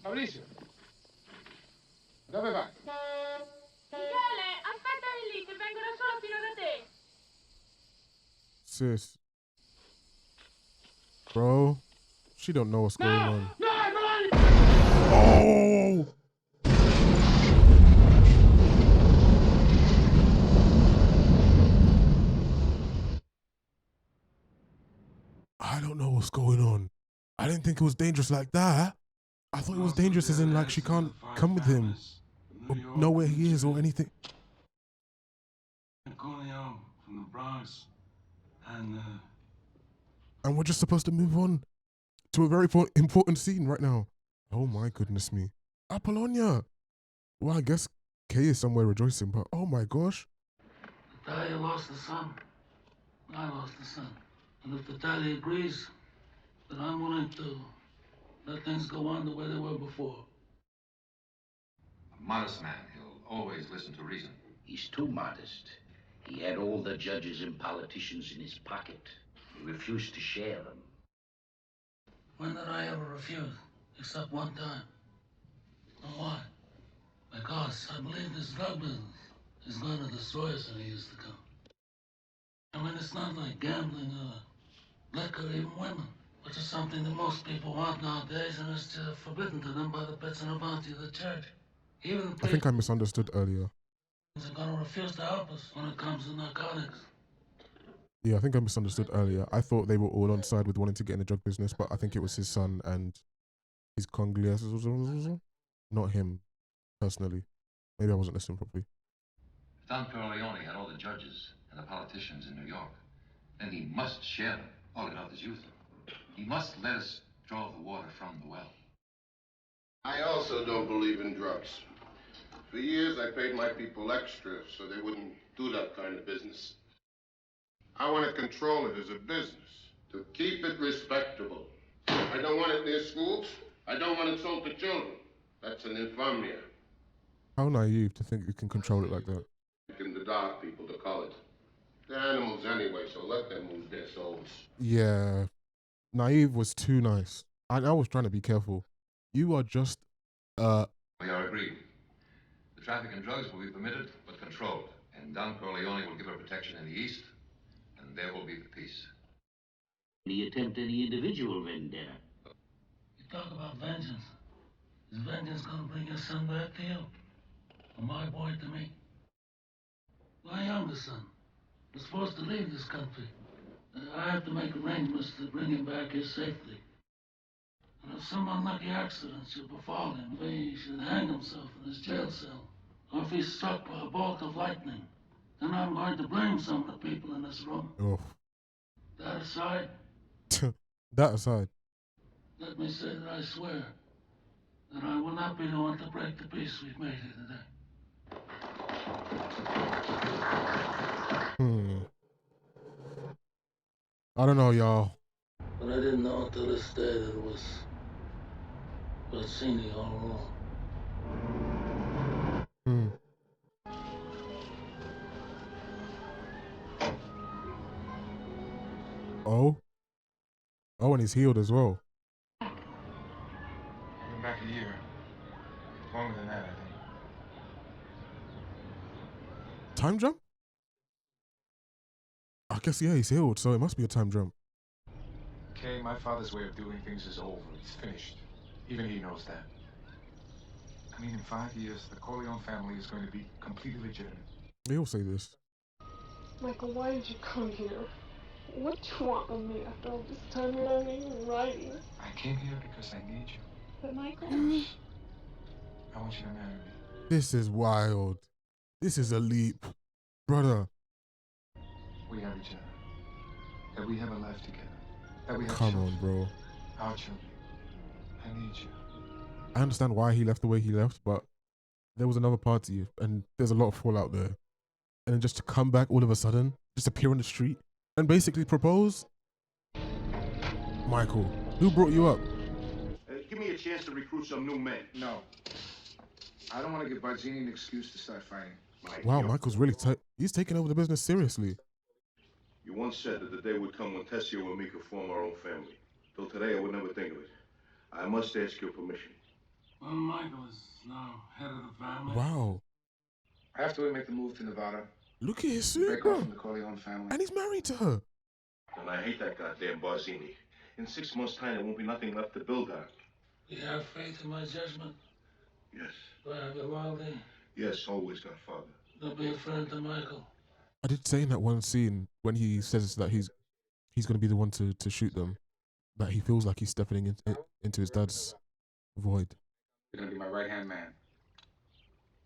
Mauricio. Dove vai? Michele, aspettami lì, che vengo da sola fino da te. Sis. Bro, she don't know what's going on. Oh! I don't know what's going on. I didn't think it was dangerous like that. I thought it was dangerous as in like she can't come with him or know where he is or anything. Corleone from the Bronx, and we're just supposed to move on to a very important scene right now. Oh my goodness me. Apollonia. Well, I guess Kay is somewhere rejoicing, but oh my gosh. Natalia lost the son. I lost the son. And if Natalia agrees, then I'm willing to let things go on the way they were before. A modest man, he'll always listen to reason. He's too modest. He had all the judges and politicians in his pocket. He refused to share them. When did I ever refuse? Except one time. And why? Because I believe this drug business is going to destroy us in the years to come. I mean, it's not like gambling or liquor, even women, which is something that most people want nowadays, and it's forbidden to them by the bits and the bounty of the church. Even the I think I misunderstood earlier. are going to refuse to help us when it comes to narcotics. Yeah, I think I misunderstood earlier. I thought they were all on side with wanting to get in the drug business, but I think it was his son and his conglias, not him, personally. Maybe I wasn't listening properly. If Don Corleone had all the judges and the politicians in New York, then he must share them, all enough as youth. He must let us draw the water from the well. I also don't believe in drugs. For years, I paid my people extra so they wouldn't do that kind of business. I want to control it as a business, to keep it respectable. I don't want it near schools. I don't want it sold to children. That's an infamia. How naive to think you can control it like that. Taking the dark people to college. They're animals anyway, so let them lose their souls. Yeah, naive was too nice. I was trying to be careful. You are just, We are agreed. The traffic in drugs will be permitted, but controlled. And Don Corleone will give her protection in the East, and there will be the peace. He attempt any individual vendetta. You talk about vengeance. Is vengeance going to bring your son back to you? Or my boy to me? My youngest son was supposed to leave this country. I have to make arrangements to bring him back here safely. And if some unlucky accident should befall him, he should hang himself in his jail cell, or if he's struck by a bolt of lightning, then I'm going to blame some of the people in this room. oh. That aside, That aside. let me say that I swear that I will not be the one to break the peace we've made here today. I don't know, y'all. But I didn't know until this day that it was Rossini all along. Oh? Oh, and he's healed as well. I've been back a year. Longer than that, I think. Time jump? I guess, yeah, he's healed, so it must be a time jump. Okay, my father's way of doing things is over. It's finished. Even he knows that. I mean, in 5 years, the Corleone family is going to be completely legitimate. They all say this. Michael, why did you come here? What do you want from me after all this time learning and writing? I came here because I need you. But Michael... I want you to marry me. This is wild. This is a leap. Brother. We have each other. That we have a life together. That we have Come children. on, bro. Our children. I need you. I understand why he left the way he left, but there was another party, and there's a lot of fallout there. And then just to come back all of a sudden, just appear on the street, and basically propose? Michael, who brought you up? Give me a chance to recruit some new men. No. I don't want to give Barzini an excuse to start fighting. Wow, Michael's really he's taking over the business seriously. You once said that the day would come when Tessio and me could form our own family. Till today, I would never think of it. I must ask your permission. Well, Michael is now head of the family. Wow. After we make the move to Nevada, look at his suit, break off from the Corleone family. And he's married to her. And I hate that goddamn Barzini. In 6 months' time, there won't be nothing left to build on. You have faith in my judgment? Yes. Do I have your loyalty? Yes, always, Godfather. Don't be a friend to Michael. I did say in that one scene when he says that he's going to be the one to shoot them, that he feels like he's stepping into his dad's void. You're going to be my right-hand man.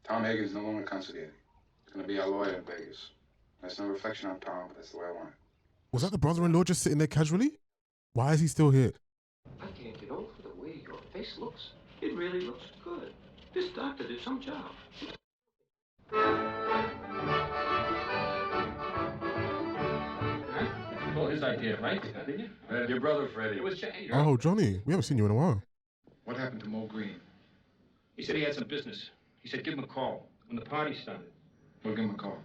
Tom Hagen is no longer consigliere. He's going to be our lawyer in Vegas. That's no reflection on Tom, but that's the way I want it. Was that the brother-in-law just sitting there casually? Why is he still here? I can't get over the way your face looks. It really looks good. This doctor did some job. Well, his idea, right? Didn't you? Your brother, Freddie. It was Jay. Oh, Johnny, we haven't seen you in a while. What happened to Mo Green? He said he had some business. He said give him a call when the party started. We'll give him a call.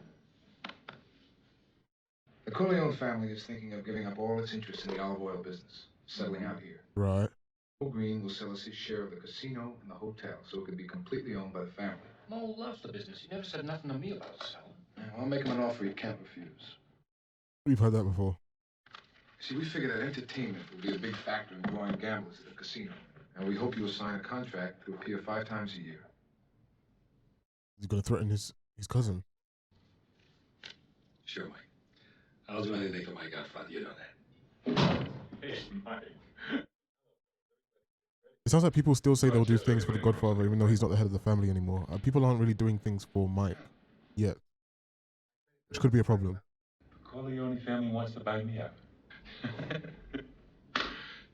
The Corleone family is thinking of giving up all its interest in the olive oil business, settling out here. Right. Mo Green will sell us his share of the casino and the hotel, so it could be completely owned by the family. Mo loves the business. He never said nothing to me about selling. I'll make him an offer he can't refuse. We've heard that before. See, we figured that entertainment will be a big factor in drawing gamblers to the casino. And we hope you'll sign a contract to appear 5 times a year. He's going to threaten his cousin. Sure, Mike. I'll do anything for my Godfather. You know that. Hey, Mike. It sounds like people still say they'll do things for the Godfather, even though he's not the head of the family anymore. People aren't really doing things for Mike yet, which could be a problem. The Corleone family wants to buy me up.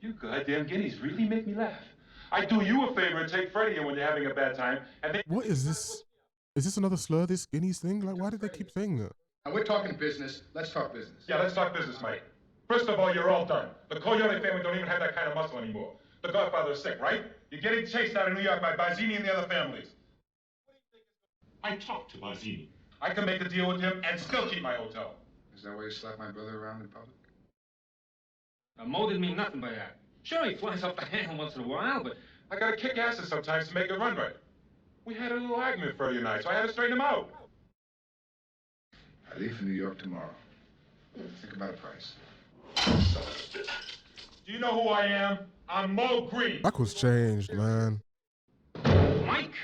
You goddamn guineas really make me laugh. I do you a favor and take Freddie in when you're having a bad time, and then... What is this? Is this another slur, this guineas thing? Like, why did they keep saying that? Now, we're talking business. Let's talk business. Yeah, let's talk business, Mike. First of all, you're all done. The Corleone family don't even have that kind of muscle anymore. The Godfather's sick, right? You're getting chased out of New York by Barzini and the other families. I talked to Barzini. I can make a deal with him and still keep my hotel. Is that why you slap my brother around in public? Now, Mo didn't mean nothing by that. Sure, he flies off the handle once in a while, but... I gotta kick asses sometimes to make it run right. We had a little argument Friday night, so I had to straighten him out. I leave for New York tomorrow. Think about a price. Do you know who I am? I'm Mo Green. Michael's changed, man. Mike,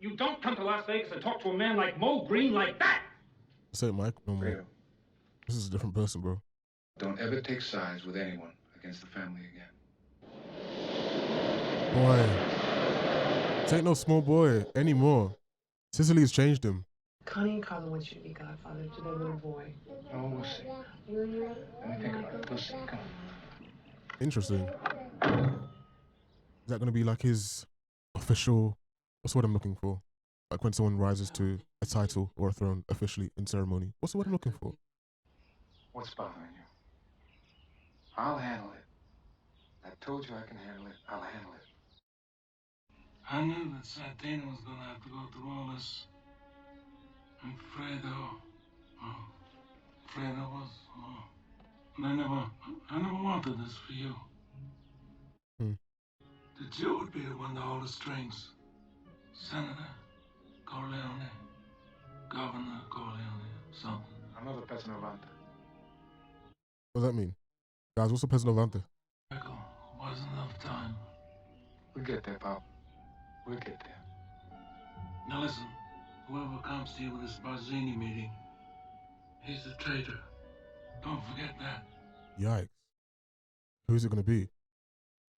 you don't come to Las Vegas and talk to a man like Mo Green like that! Say it, Mike. No more. This is a different person, bro. Don't ever take sides with anyone against the family again. Boy. This ain't no small boy anymore. Sicily has changed him. Connie and Carla want you to be godfather to their little boy. Oh, we'll see. Will you? Let me think about it. We'll see. Come on. Interesting. Is that going to be like his official... What's the word I'm looking for? Like when someone rises to a title or a throne officially in ceremony. What's the word I'm looking for? What's bothering you? I'll handle it. I told you I can handle it. I'll handle it. I knew that Santina was gonna have to go through all this. And Fredo was, and I never wanted this for you. That you would be the one to hold the strings. Senator Corleone, Governor Corleone, something. I'm not a Pesanovante. What does that mean? Guys, what's a Pesanovante? Michael, wasn't enough time. We'll get there, Pop. We'll get there. Now listen, whoever comes to you with this Barzini meeting, he's a traitor. Don't forget that. Yikes. Who's it going to be?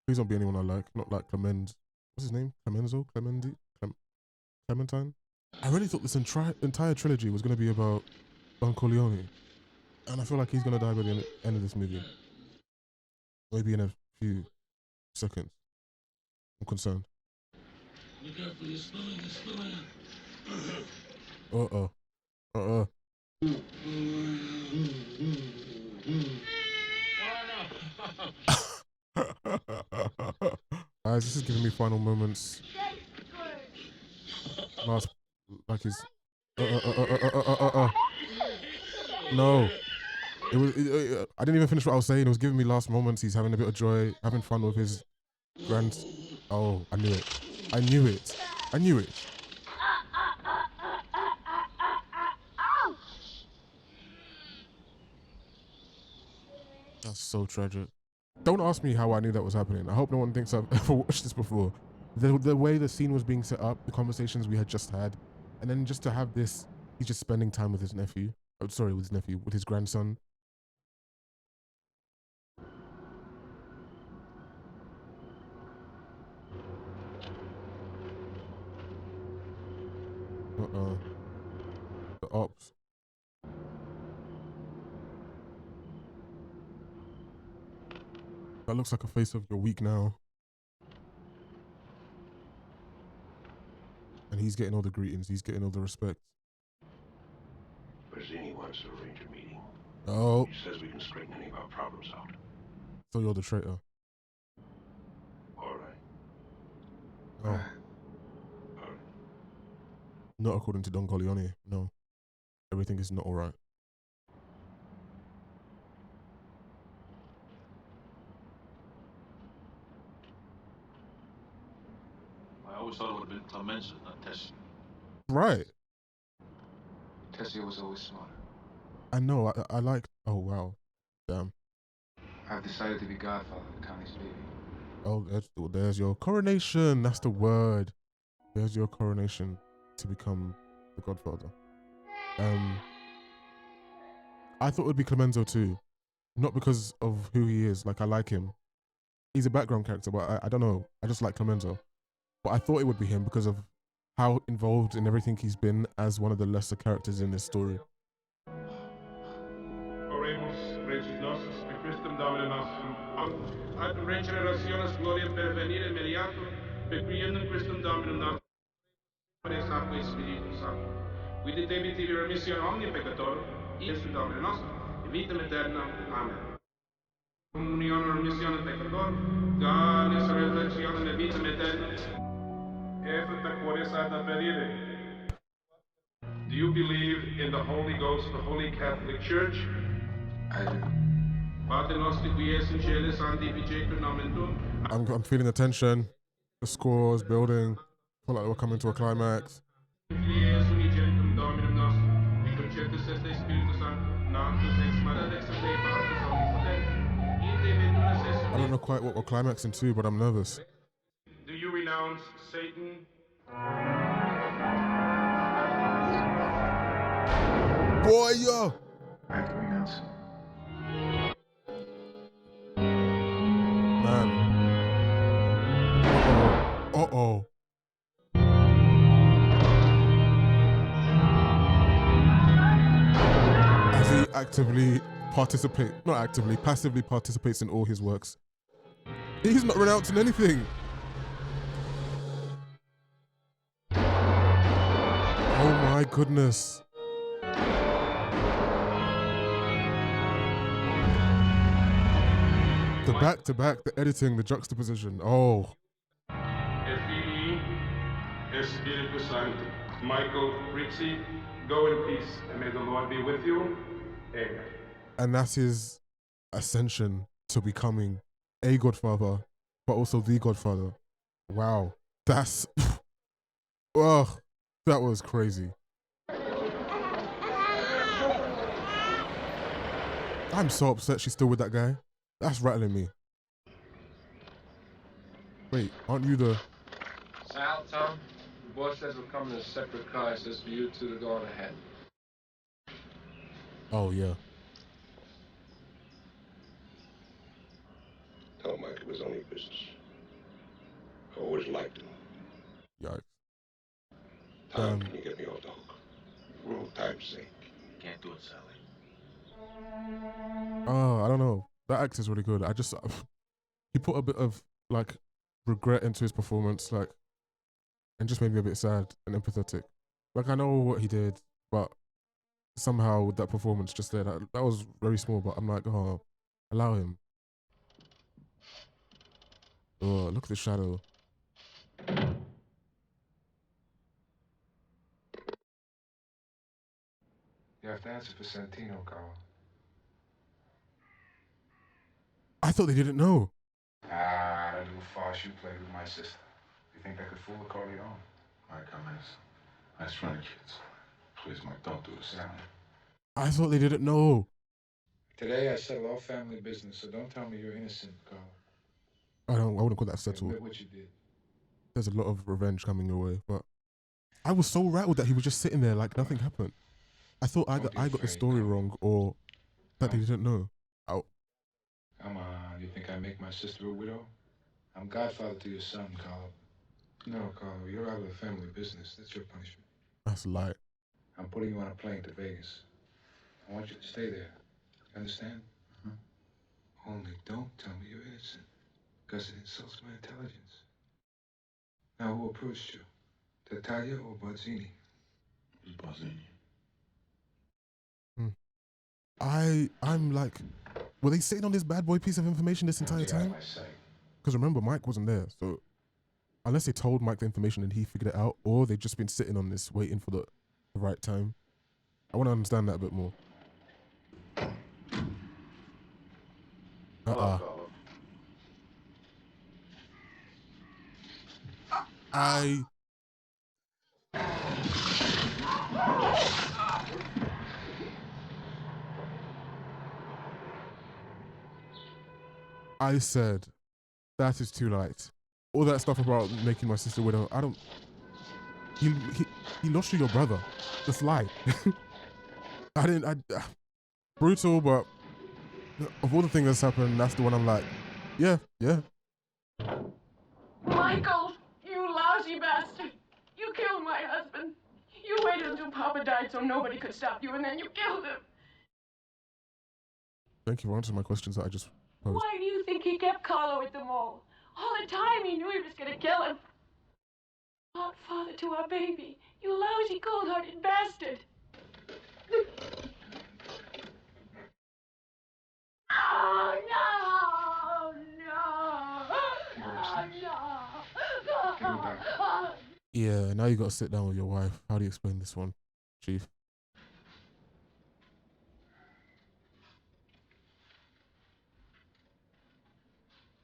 Please don't be anyone I like. Not like Clementine. What's his name? Clemenzo? Clementine? I really thought this entire trilogy was going to be about Don Corleone. And I feel like he's going to die by the end of this movie. Maybe in a few seconds. I'm concerned. Look out for your spilling, Guys, this is giving me final moments last, like his, no. It was. I didn't even finish what I was saying. It was giving me last moments. He's having a bit of joy, having fun with his grand. Oh, I knew it. I knew it. I knew it. That's so tragic. Don't ask me how I knew that was happening. I hope no one thinks I've ever watched this before. The way the scene was being set up, the conversations we had just had, and then just to have this, he's just spending time with his nephew. Oh, sorry, with his nephew, with his grandson. The ops. That looks like a face of your week now. And he's getting all the greetings. He's getting all the respect. Berzini wants to arrange a meeting. Oh. He says we can straighten any of our problems out. So you're the traitor. All right. Oh. All right. Not according to Don Corleone. No. Everything is not all right. I always thought it would have been Clemenza, not Tessie. Right. Tessie was always smarter. I know. I like. Oh wow. Damn. I've decided to be godfather of Connie's baby. Oh, there's your coronation. That's the word. There's your coronation to become the Godfather. I thought it would be Clemenzo too, not because of who he is. Like I like him. He's a background character, but I don't know. I just like Clemenzo. But I thought it would be him because of how involved in everything he's been as one of the lesser characters in this story. Oremus, regis nostros, per Christum Domine nostrum, ad regenerationis gloria pervenire mediator, bequiendum Christum Dominum nostrum, Sancto Spiritus Sancto. Qui de debiti remission omni peccatorum, Iesu Domine nostrum, vitam aeternam. Amen. Communione remission peccatorum, Ganes resurrectionem vitam aeternam. Effeta quoris ad apperire. Do you believe in the Holy Ghost, the Holy Catholic Church? I do. Pater noster qui es in celis, sanctificetur nomen tuum. I'm feeling the tension. The score is building. I feel like we're coming to a climax. I don't know quite what we're climaxing to, but I'm nervous. Do you renounce Satan? Boy, yo! I have to renounce him. Man. Uh-oh. As he passively participates in all his works. He's not renouncing anything. Oh my goodness. The back-to-back, the editing, the juxtaposition. Oh. Et Filii, et Spiritus Sancti. Michael Rizzi, go in peace, and may the Lord be with you. Amen. And that's his ascension to becoming a Godfather, but also the Godfather. Wow. That's... oh, that was crazy. I'm so upset she's still with that guy. That's rattling me. Wait, aren't you the... Sal, Tom, the boss says we'll come in a separate car. He says for you two to go on ahead. Oh, yeah. Tell Mike it was only business. I always liked him. Yikes. Tom, can you get me off the hook? For old time's sake. Can't do it, Sally. Oh, I don't know. That actor's really good. He put a bit of, like, regret into his performance, like, and just made me a bit sad and empathetic. Like, I know what he did, but somehow with that performance just there, that was very small, but I'm like, oh, allow him. Oh, look at the shadow. You have to answer for Santino, Carl. I thought they didn't know. Ah, that little farce you played with my sister. You think that could fool a Corleone? Mike, I'm nice friend of kids. Please, Mike, don't do this. Yeah. I thought they didn't know. Today I settle all family business, so don't tell me you're innocent, Carl. I wouldn't call that settled. Admit what you did. There's a lot of revenge coming your way, but I was so rattled that he was just sitting there like nothing happened. I thought I got the story wrong, or that they didn't know. Oh. Come on, you think I make my sister a widow? I'm godfather to your son, Carl. No, Carl, you're out of the family business. That's your punishment. That's light. I'm putting you on a plane to Vegas. I want you to stay there. You understand? Only don't tell me you're innocent, because it insults my intelligence. Now, who approached you? Tattaglia or Barzini? It was Barzini. I'm like, were they sitting on this bad boy piece of information this entire time? Because remember, Mike wasn't there, so unless they told Mike the information and he figured it out, or they've just been sitting on this waiting for the right time. I want to understand that a bit more. I said, that is too light. All that stuff about making my sister widow, I don't... He lost you your brother. Just lie. Brutal, but of all the things that's happened, that's the one I'm like, yeah. Michael, you lousy bastard. You killed my husband. You waited until Papa died so nobody could stop you, and then you killed him. Thank you for answering my questions that I just posed. Why do you think he kept Carlo at the mall? All the time he knew he was going to kill him. Not father to our baby. You lousy, cold-hearted bastard. Oh, no. Yeah, now you got to sit down with your wife. How do you explain this one, Chief?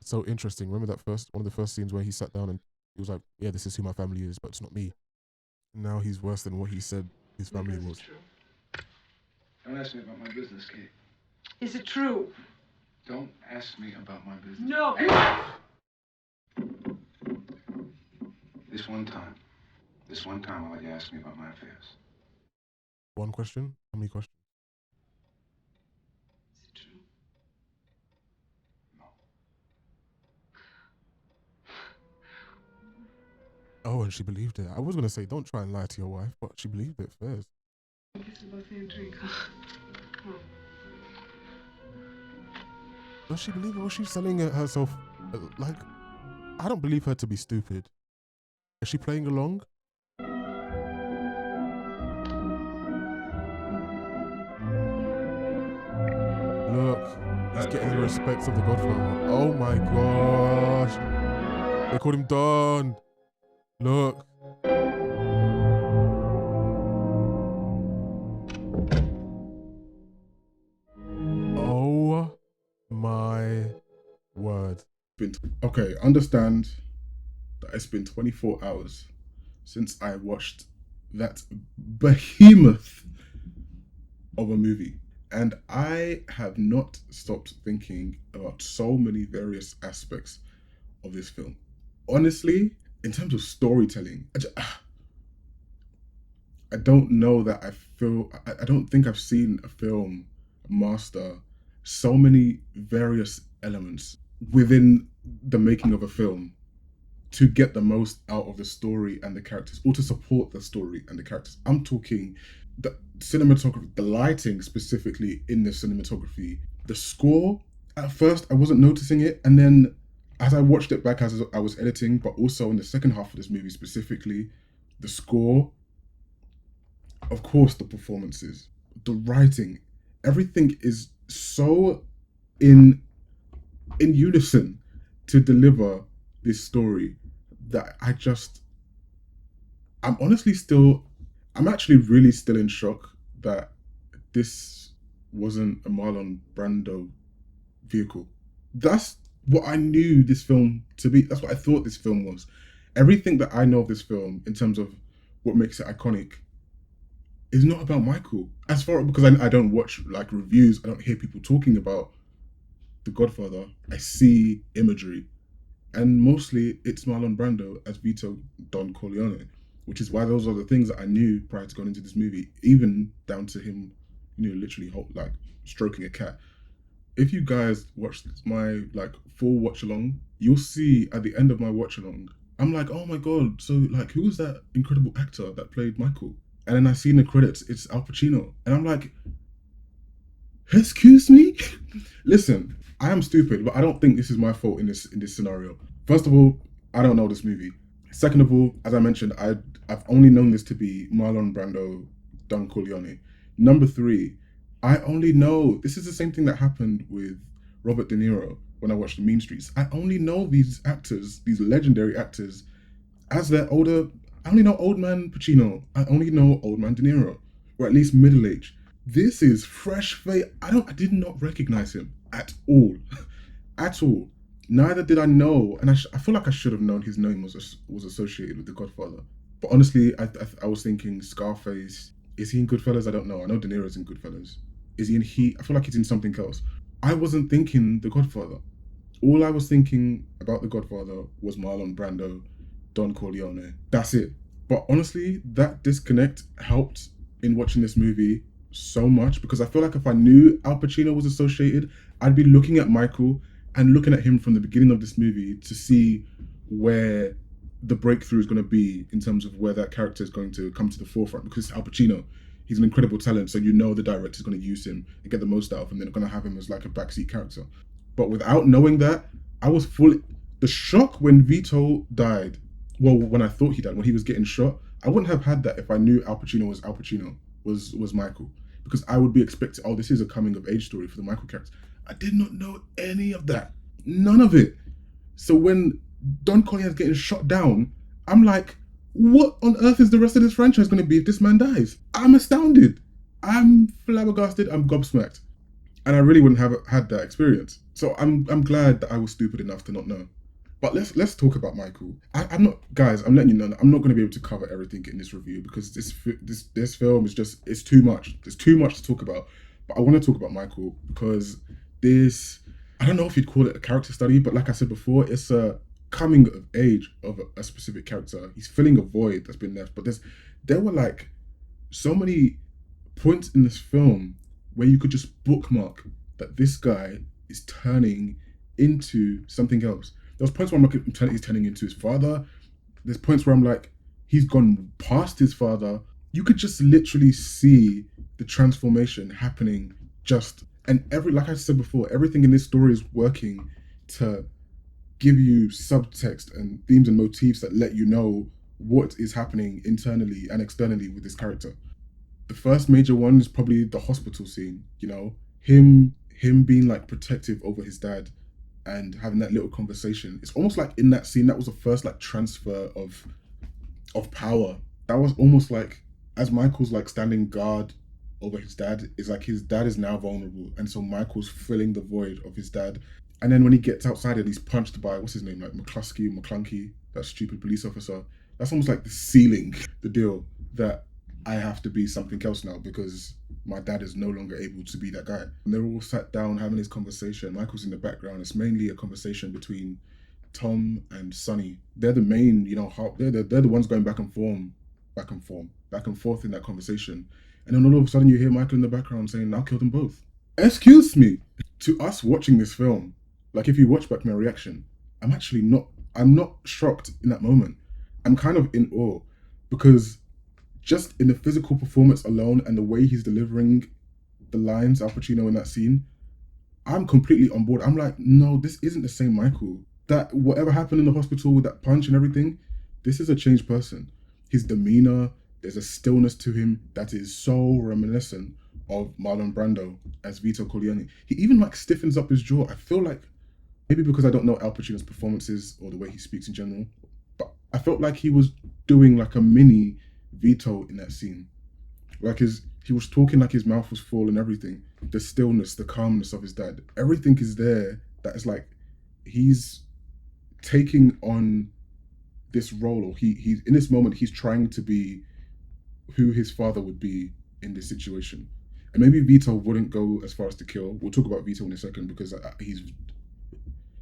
It's so interesting. Remember that one of the first scenes where he sat down and he was like, yeah, this is who my family is, but it's not me. Now he's worse than what he said his family was. True. Don't ask me about my business, Kate. Is it true? Don't ask me about my business. No. This one time I'll let you ask me about my affairs. One question? How many questions? Is it true? No. Oh, and she believed it. I was going to say, don't try and lie to your wife, but she believed it first. Does she believe it? Was she selling it herself? Like, I don't believe her to be stupid. Is she playing along? Look, he's getting the respects of the Godfather. Oh my gosh. They called him Don. Look. Oh my word. Okay, understand that it's been 24 hours since I watched that behemoth of a movie. And I have not stopped thinking about so many various aspects of this film. Honestly, in terms of storytelling, I don't know that I don't think I've seen a film master so many various elements within the making of a film to get the most out of the story and the characters, or to support the story and the characters. I'm talking the cinematography, the lighting specifically in the cinematography, the score. At first, I wasn't noticing it, and then as I watched it back as I was editing, but also in the second half of this movie specifically, the score, of course, the performances, the writing, everything is so in unison to deliver this story that I'm actually really still in shock that this wasn't a Marlon Brando vehicle. That's what I knew this film to be. That's what I thought this film was. Everything that I know of this film in terms of what makes it iconic is not about Michael. As far because I don't watch like reviews, I don't hear people talking about The Godfather. I see imagery, and mostly it's Marlon Brando as Vito Don Corleone, which is why those are the things that I knew prior to going into this movie, even down to him, literally like stroking a cat. If you guys watch my like full watch along, you'll see at the end of my watch along, I'm like, oh my god, so like who was that incredible actor that played Michael? And then I see in the credits it's Al Pacino, and I'm like, excuse me? Listen, I am stupid, but I don't think this is my fault in this scenario. First of all, I don't know this movie. Second of all, as I mentioned, I've only known this to be Marlon Brando, Don Corleone. Number three, I only know this is the same thing that happened with Robert De Niro when I watched The Mean Streets. I only know these actors, these legendary actors, as they're older. I only know old man Pacino. I only know old man De Niro, or at least middle age. This is fresh face. I did not recognize him at all, at all. Neither did I know, and I feel like I should have known his name was associated with The Godfather. But honestly, I was thinking Scarface. Is he in Goodfellas? I don't know. I know De Niro's in Goodfellas. Is he in Heat? I feel like he's in something else. I wasn't thinking The Godfather. All I was thinking about The Godfather was Marlon Brando, Don Corleone. That's it. But honestly, that disconnect helped in watching this movie so much because I feel like if I knew Al Pacino was associated, I'd be looking at Michael and looking at him from the beginning of this movie to see where the breakthrough is going to be in terms of where that character is going to come to the forefront because it's Al Pacino. He's an incredible talent, so you know the director's going to use him and get the most out of him. They're going to have him as like a backseat character. But without knowing that, I was fully... The shock when Vito died, well, when I thought he died, when he was getting shot, I wouldn't have had that if I knew Al Pacino was Al Pacino, was Michael. Because I would be expecting, oh, this is a coming of age story for the Michael character. I did not know any of that. None of it. So when Don Corleone is getting shot down, I'm like, what on earth is the rest of this franchise going to be if this man dies? I'm astounded. I'm flabbergasted. I'm gobsmacked. And I really wouldn't have had that experience. So I'm glad that I was stupid enough to not know. But let's talk about Michael. I'm not, guys. I'm letting you know I'm not going to be able to cover everything in this review because this film is just it's too much. There's too much to talk about. But I want to talk about Michael because this, I don't know if you'd call it a character study, but like I said before, it's a coming of age of a specific character. He's filling a void that's been left. But there were like so many points in this film where you could just bookmark that this guy is turning into something else. There's points where I'm like, he's turning into his father. There's points where I'm like, he's gone past his father. You could just literally see the transformation happening and like I said before, everything in this story is working to give you subtext and themes and motifs that let you know what is happening internally and externally with this character. The first major one is probably the hospital scene, him being like protective over his dad and having that little conversation. It's almost like in that scene, that was the first like transfer of power. That was almost like as Michael's like standing guard over his dad, it's like his dad is now vulnerable. And so Michael's filling the void of his dad. And then when he gets outside and he's punched by, what's his name, like McClunky, that stupid police officer, that's almost like the ceiling, the deal that I have to be something else now because my dad is no longer able to be that guy. And they're all sat down having this conversation. Michael's in the background. It's mainly a conversation between Tom and Sonny. They're the main, they're the ones going back and forth in that conversation. And then all of a sudden you hear Michael in the background saying, "I'll kill them both." Excuse me. To us watching this film, like if you watch back my reaction, I'm not shocked in that moment. I'm kind of in awe because just in the physical performance alone and the way he's delivering the lines, Al Pacino in that scene, I'm completely on board. I'm like, no, this isn't the same Michael. That whatever happened in the hospital with that punch and everything, this is a changed person. His demeanor, there's a stillness to him that is so reminiscent of Marlon Brando as Vito Corleone. He even like stiffens up his jaw. I feel like maybe because I don't know Al Pacino's performances or the way he speaks in general, but I felt like he was doing like a mini Vito in that scene. Like He was talking like his mouth was full and everything. The stillness, the calmness of his dad, everything is there. That is like he's taking on this role, or he's in this moment he's trying to be who his father would be in this situation. And maybe Vito wouldn't go as far as to kill. We'll talk about Vito in a second because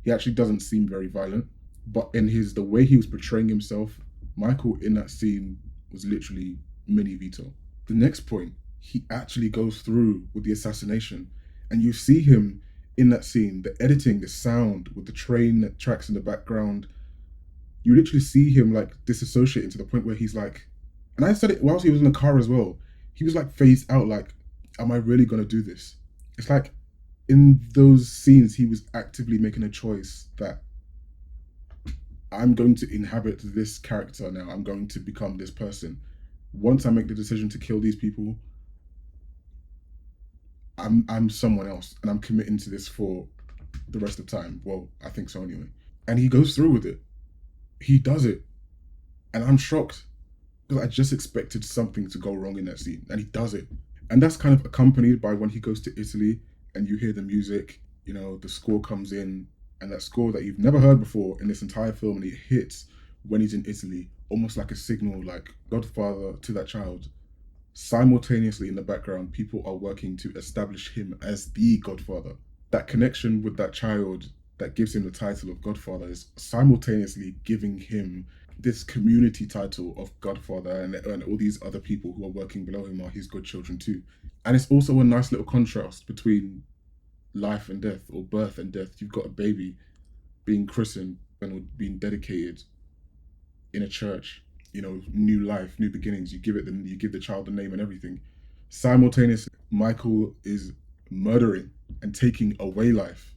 he actually doesn't seem very violent. But in the way he was portraying himself, Michael in that scene was literally mini Vito. The next point, he actually goes through with the assassination, and you see him in that scene, the editing, the sound with the train tracks in the background. You literally see him like disassociating to the point where he's like, and I said it whilst he was in the car as well. He was like phased out, like, am I really gonna do this? It's like in those scenes, he was actively making a choice that I'm going to inhabit this character now. I'm going to become this person. Once I make the decision to kill these people, I'm someone else, and I'm committing to this for the rest of the time. Well, I think so anyway. And he goes through with it. He does it, and I'm shocked because I just expected something to go wrong in that scene, and he does it. And that's kind of accompanied by when he goes to Italy, and you hear the music. You know, the score comes in, and that score that you've never heard before in this entire film, and it hits when he's in Italy, almost like a signal, like Godfather to that child. Simultaneously in the background, people are working to establish him as the Godfather. That connection with that child that gives him the title of Godfather is simultaneously giving him this community title of Godfather, and all these other people who are working below him are his godchildren too. And it's also a nice little contrast between life and death, or birth and death. You've got a baby being christened and being dedicated in a church, you know, new life, new beginnings. You give the child the name and everything. Simultaneously, Michael is murdering and taking away life.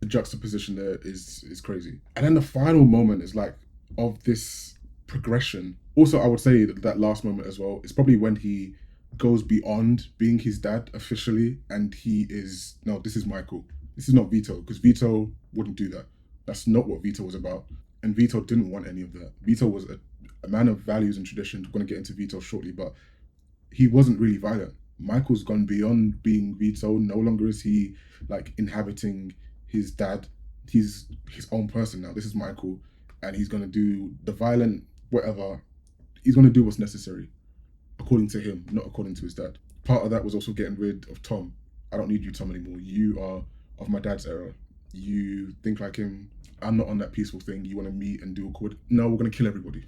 The juxtaposition there is crazy. And then the final moment is like of this progression. Also, I would say that last moment as well is probably when he goes beyond being his dad officially, and he is no, this is Michael. This is not Vito, because Vito wouldn't do that. That's not what Vito was about. And Vito didn't want any of that. Vito was a man of values and tradition. We're going to get into Vito shortly, but he wasn't really violent. Michael's gone beyond being Vito. No longer is he like inhabiting his dad. He's his own person now. This is Michael, and he's going to do the violent whatever. He's going to do what's necessary, according to him, not according to his dad. Part of that was also getting rid of Tom. I don't need you, Tom, anymore. You are of my dad's era. You think like him. I'm not on that peaceful thing. You want to meet and do awkward. No, we're going to kill everybody.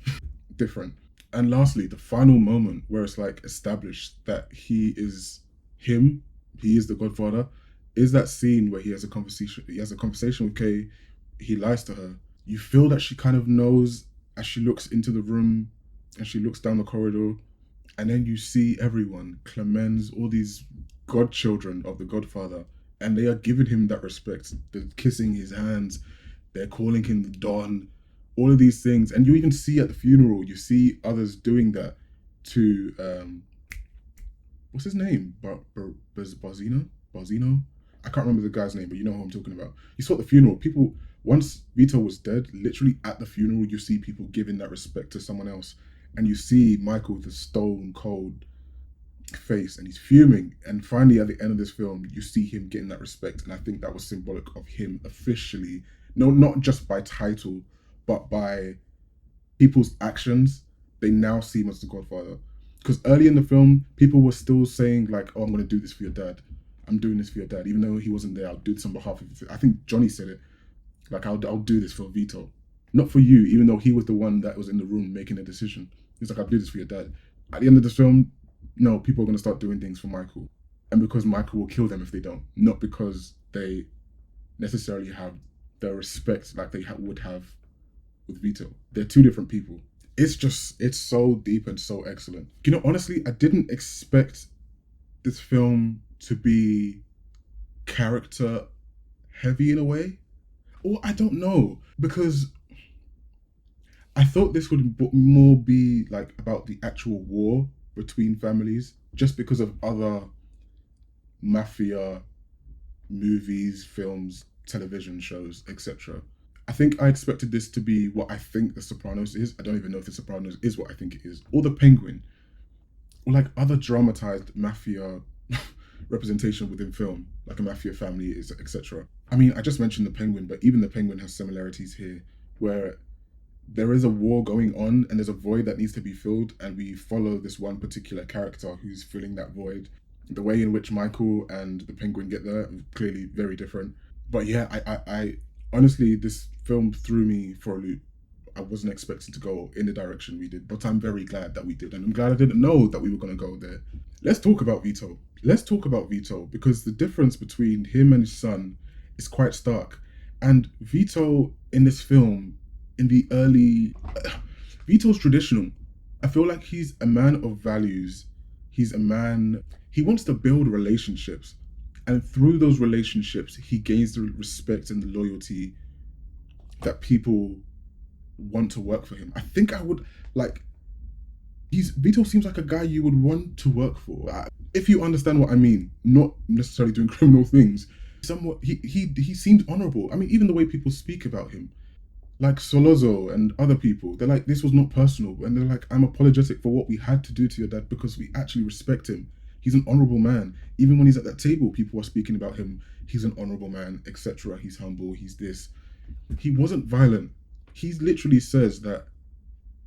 Different. And lastly, the final moment where it's like established that he is him, he is the Godfather, is that scene where he has a conversation. He has a conversation with Kay. He lies to her. You feel that she kind of knows as she looks into the room and she looks down the corridor, and then you see everyone, Clemens, all these godchildren of the Godfather, and they are giving him that respect. They're kissing his hands. They're calling him Don. All of these things, and you even see at the funeral, you see others doing that to what's his name? Barzino? I can't remember the guy's name, but you know who I'm talking about. You saw at the funeral, people, once Vito was dead, literally at the funeral, you see people giving that respect to someone else. And you see Michael with the stone cold face, and he's fuming. And finally, at the end of this film, you see him getting that respect. And I think that was symbolic of him officially, no, not just by title, but by people's actions. They now see him as the Godfather. Because early in the film, people were still saying like, "Oh, I'm going to do this for your dad. I'm doing this for your dad," even though he wasn't there. I'll do this on behalf of. I think Johnny said it. Like, I'll do this for Vito, not for you, even though he was the one that was in the room making the decision. He's like, "I'll do this for your dad." At the end of the film, no, people are going to start doing things for Michael, and because Michael will kill them if they don't, not because they necessarily have the respect like they would have with Vito. They're two different people. It's so deep and so excellent. You know, honestly, I didn't expect this film to be character heavy in a way. Or I don't know, because I thought this would more be like about the actual war between families, just because of other mafia movies, films, television shows, etc. I think I expected this to be what I think The Sopranos is. I don't even know if The Sopranos is what I think it is. Or The Penguin. or like other dramatized mafia representation within film, like a mafia family is, etc. I mean, I just mentioned the Penguin, but even the Penguin has similarities here, where there is a war going on and there's a void that needs to be filled, and we follow this one particular character who's filling that void. The way in which Michael and the Penguin get there clearly very different. But yeah, I honestly, this film threw me for a loop. I wasn't expecting to go in the direction we did, but I'm very glad that we did, and I'm glad I didn't know that we were going to go there. Let's talk about Vito. Let's talk about Vito because the difference between him and his son is quite stark. And Vito in this film, in the early, Vito's traditional. I feel like he's a man of values. He's a man. He wants to build relationships, and through those relationships, he gains the respect and the loyalty that people want to work for him. I think I would like. He's Vito seems like a guy you would want to work for. If you understand what I mean, not necessarily doing criminal things. Somewhat, he seemed honorable. I mean, even the way people speak about him, like Solozzo and other people, they're like, this was not personal, and they're like, I'm apologetic for what we had to do to your dad because we actually respect him. He's an honorable man. Even when he's at that table, people are speaking about him. He's an honorable man, etc. He's humble. He's this. He wasn't violent. He literally says that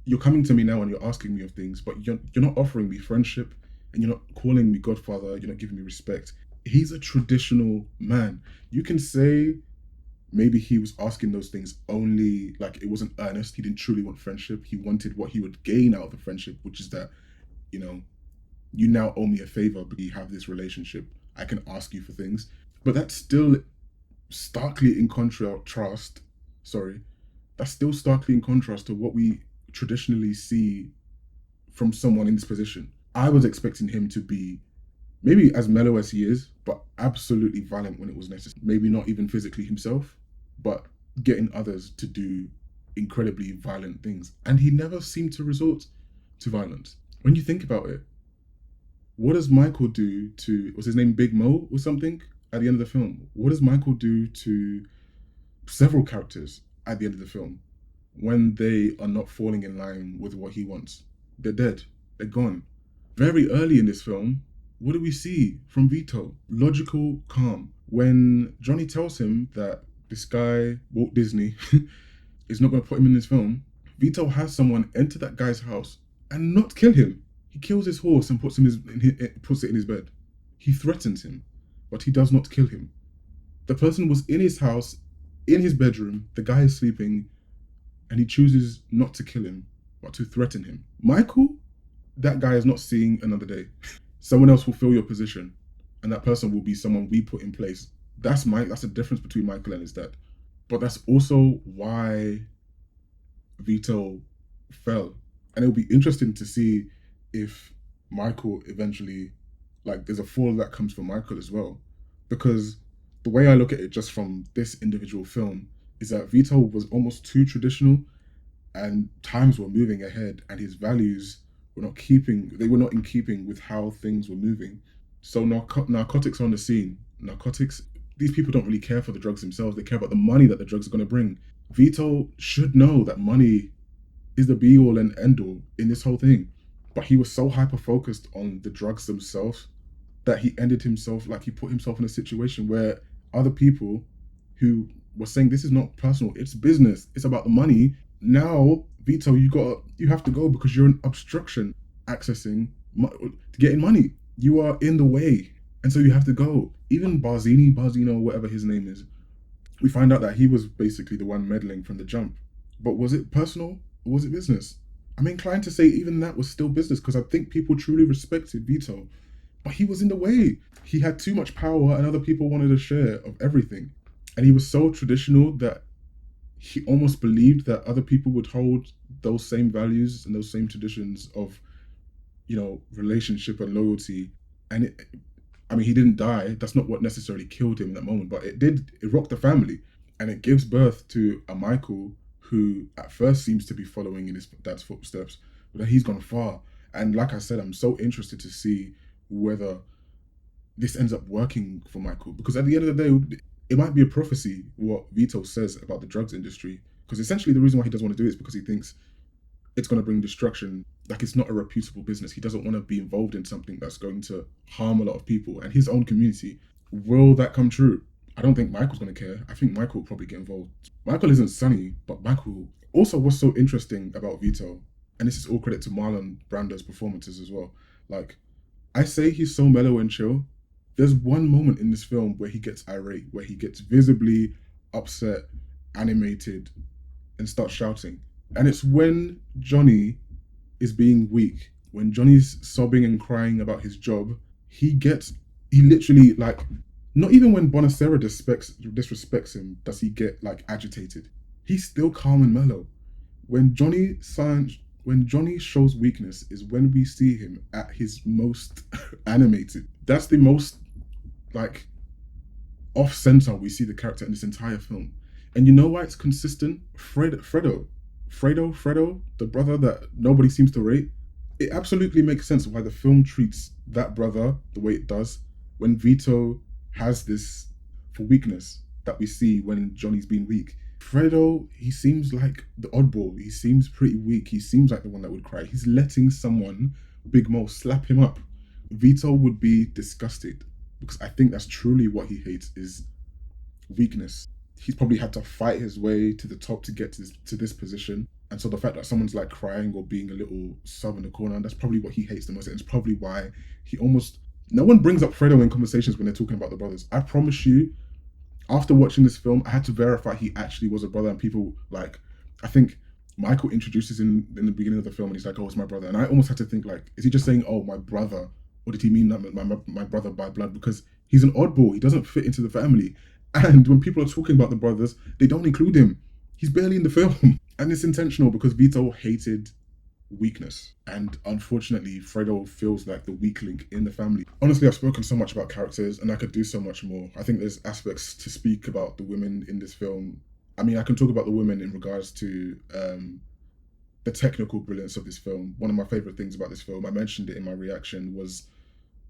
you're coming to me now and you're asking me of things, but you're not offering me friendship and you're not calling me Godfather. You're not giving me respect. He's a traditional man. You can say maybe he was asking those things only like it wasn't earnest. He didn't truly want friendship. He wanted what he would gain out of the friendship, which is that, you know, you now owe me a favor, but we have this relationship. I can ask you for things. But that's still starkly in contrast. Sorry. That's still starkly in contrast to what we traditionally see from someone in this position. I was expecting him to be maybe as mellow as he is, but absolutely violent when it was necessary. Maybe not even physically himself, but getting others to do incredibly violent things. And he never seemed to resort to violence. When you think about it, what does Michael do to, was his name Big Mo or something at the end of the film? What does Michael do to several characters at the end of the film when they are not falling in line with what he wants? They're dead. They're gone. Very early in this film, what do we see from Vito? Logical calm. When Johnny tells him that this guy, Walt Disney, is not going to put him in this film, Vito has someone enter that guy's house and not kill him. He kills his horse and puts it in his bed. He threatens him, but he does not kill him. The person was in his house, in his bedroom, the guy is sleeping, and he chooses not to kill him, but to threaten him. Michael, that guy is not seeing another day. Someone else will fill your position, and that person will be someone we put in place. That's the difference between Michael and his dad. But that's also why Vito fell. And it'll be interesting to see if Michael eventually, like, there's a fall that comes from Michael as well. Because the way I look at it just from this individual film is that Vito was almost too traditional, and times were moving ahead, and his values were not in keeping with how things were moving. So narcotics are on the scene. Narcotics, these people don't really care for the drugs themselves. They care about the money that the drugs are going to bring. Vito should know that money is the be all and end all in this whole thing. But he was so hyper focused on the drugs themselves that he he put himself in a situation where other people who were saying this is not personal, it's business, it's about the money. Now, Vito, you have to go because you're an obstruction accessing to getting money. You are in the way, and so you have to go. Even Barzino, whatever his name is, we find out that he was basically the one meddling from the jump. But was it personal or was it business? I'm inclined to say even that was still business because I think people truly respected Vito, but he was in the way. He had too much power, and other people wanted a share of everything, and he was so traditional that he almost believed that other people would hold those same values and those same traditions of, relationship and loyalty. And he didn't die. That's not what necessarily killed him in that moment, but it rocked the family. And it gives birth to a Michael who at first seems to be following in his dad's footsteps, but he's gone far. And like I said, I'm so interested to see whether this ends up working for Michael, because at the end of the day, it might be a prophecy what Vito says about the drugs industry, because essentially the reason why he doesn't want to do it is because he thinks it's going to bring destruction. like it's not a reputable business. He doesn't want to be involved in something that's going to harm a lot of people and his own community. Will that come true? I don't think Michael's going to care. I think Michael will probably get involved. Michael isn't Sunny, but Michael. Also, what's so interesting about Vito, and this is all credit to Marlon Brando's performances as well. Like, I say he's so mellow and chill. There's one moment in this film where he gets irate, where he gets visibly upset, animated, and starts shouting. And it's when Johnny is being weak, when Johnny's sobbing and crying about his job, he literally, like, not even when Bonacera disrespects him does he get like agitated. He's still calm and mellow. When when Johnny shows weakness is when we see him at his most animated. That's the most like off center we see the character in this entire film. And you know why it's consistent? Fredo, the brother that nobody seems to rate. It absolutely makes sense why the film treats that brother the way it does when Vito has this for weakness that we see when Johnny's being weak. Fredo, he seems like the oddball. He seems pretty weak. He seems like the one that would cry. He's letting someone, Big Mo, slap him up. Vito would be disgusted because I think that's truly what he hates is weakness. He's probably had to fight his way to the top to get to this position. And so the fact that someone's like crying or being a little sub in the corner, that's probably what he hates the most. And it's probably why he almost no one brings up Fredo in conversations when they're talking about the brothers. I promise you, after watching this film, I had to verify he actually was a brother. And people like, I think Michael introduces in the beginning of the film and he's like, oh, it's my brother. And I almost had to think like, is he just saying, oh, my brother? Or did he mean that my brother by blood? Because he's an oddball. He doesn't fit into the family. And when people are talking about the brothers, they don't include him. He's barely in the film. And it's intentional because Vito hated weakness. And unfortunately, Fredo feels like the weak link in the family. Honestly, I've spoken so much about characters and I could do so much more. I think there's aspects to speak about the women in this film. I mean, I can talk about the women in regards to the technical brilliance of this film. One of my favorite things about this film, I mentioned it in my reaction, was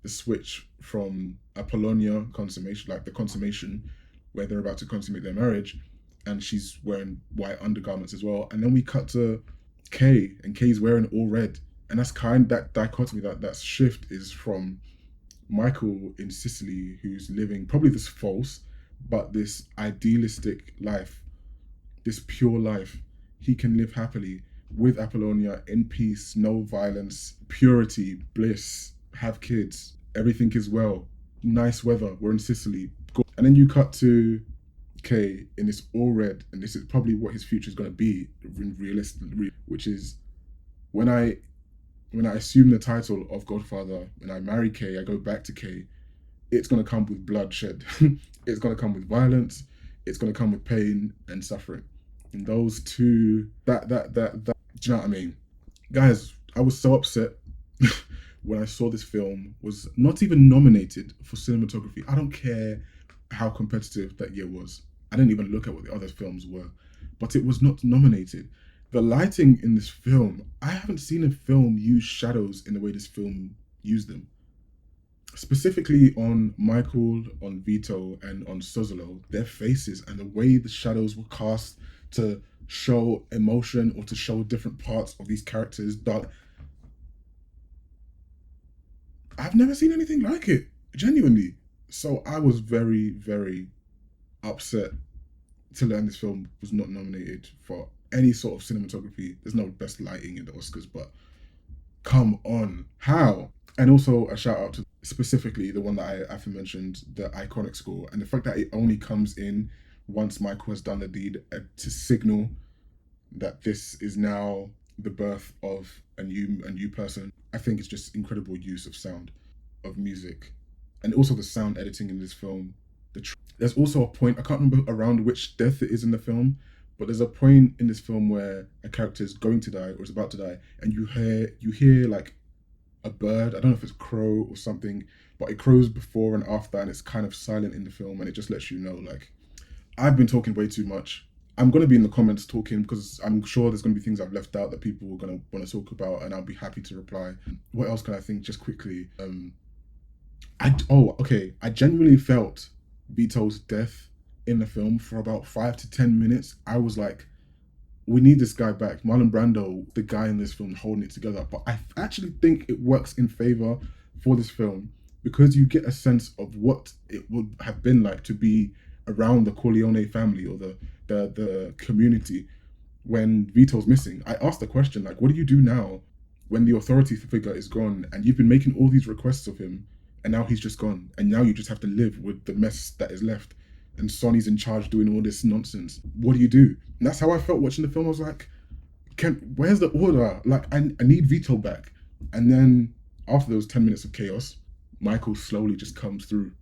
the switch from Apollonia consummation, like the consummation, where they're about to consummate their marriage, and she's wearing white undergarments as well. And then we cut to Kay, and Kay's wearing all red. And that's that dichotomy, that shift is from Michael in Sicily, who's living probably this false, but this idealistic life, this pure life. He can live happily with Apollonia in peace, no violence, purity, bliss, have kids, everything is well, nice weather, we're in Sicily. And then you cut to Kay in this all red, and this is probably what his future is going to be, realistically, which is when I assume the title of Godfather, when I marry Kay, I go back to Kay, it's going to come with bloodshed. It's going to come with violence. It's going to come with pain and suffering. And those two, do you know what I mean? Guys, I was so upset when I saw this film was not even nominated for cinematography. I don't care how competitive that year was. I didn't even look at what the other films were, but it was not nominated. The lighting in this film, I haven't seen a film use shadows in the way this film used them. Specifically on Michael, on Vito, and on Sozolo, their faces and the way the shadows were cast to show emotion or to show different parts of these characters. I've never seen anything like it, genuinely. So I was very, very upset to learn this film was not nominated for any sort of cinematography. There's no best lighting in the Oscars, but come on, how? And also a shout out to specifically the one that I aforementioned, the iconic score, and the fact that it only comes in once Michael has done the deed to signal that this is now the birth of a new person. I think it's just incredible use of sound, of music, and also the sound editing in this film. There's also a point, I can't remember around which death it is in the film, but there's a point in this film where a character is going to die or is about to die, and you hear like a bird. I don't know if it's a crow or something, but it crows before and after, and it's kind of silent in the film, and it just lets you know, like, I've been talking way too much. I'm going to be in the comments talking because I'm sure there's going to be things I've left out that people are going to want to talk about, and I'll be happy to reply. What else can I think just quickly? I genuinely felt Vito's death in the film for about 5 to 10 minutes. I was like, we need this guy back. Marlon Brando, the guy in this film holding it together. But I actually think it works in favor for this film because you get a sense of what it would have been like to be around the Corleone family or the community when Vito's missing. I asked the question, like, what do you do now when the authority figure is gone and you've been making all these requests of him and now he's just gone and now you just have to live with the mess that is left and Sonny's in charge doing all this nonsense. What do you do? And that's how I felt watching the film. I was like, where's the order? Like, I need Vito back. And then after those 10 minutes of chaos, Michael slowly just comes through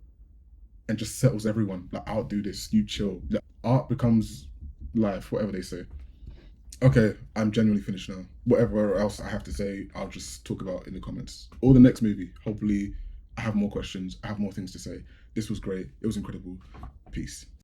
and just settles everyone. Like, I'll do this, you chill. The art becomes life, whatever they say. Okay, I'm genuinely finished now. Whatever else I have to say, I'll just talk about in the comments. Or the next movie. Hopefully, I have more questions. I have more things to say. This was great. It was incredible. Peace.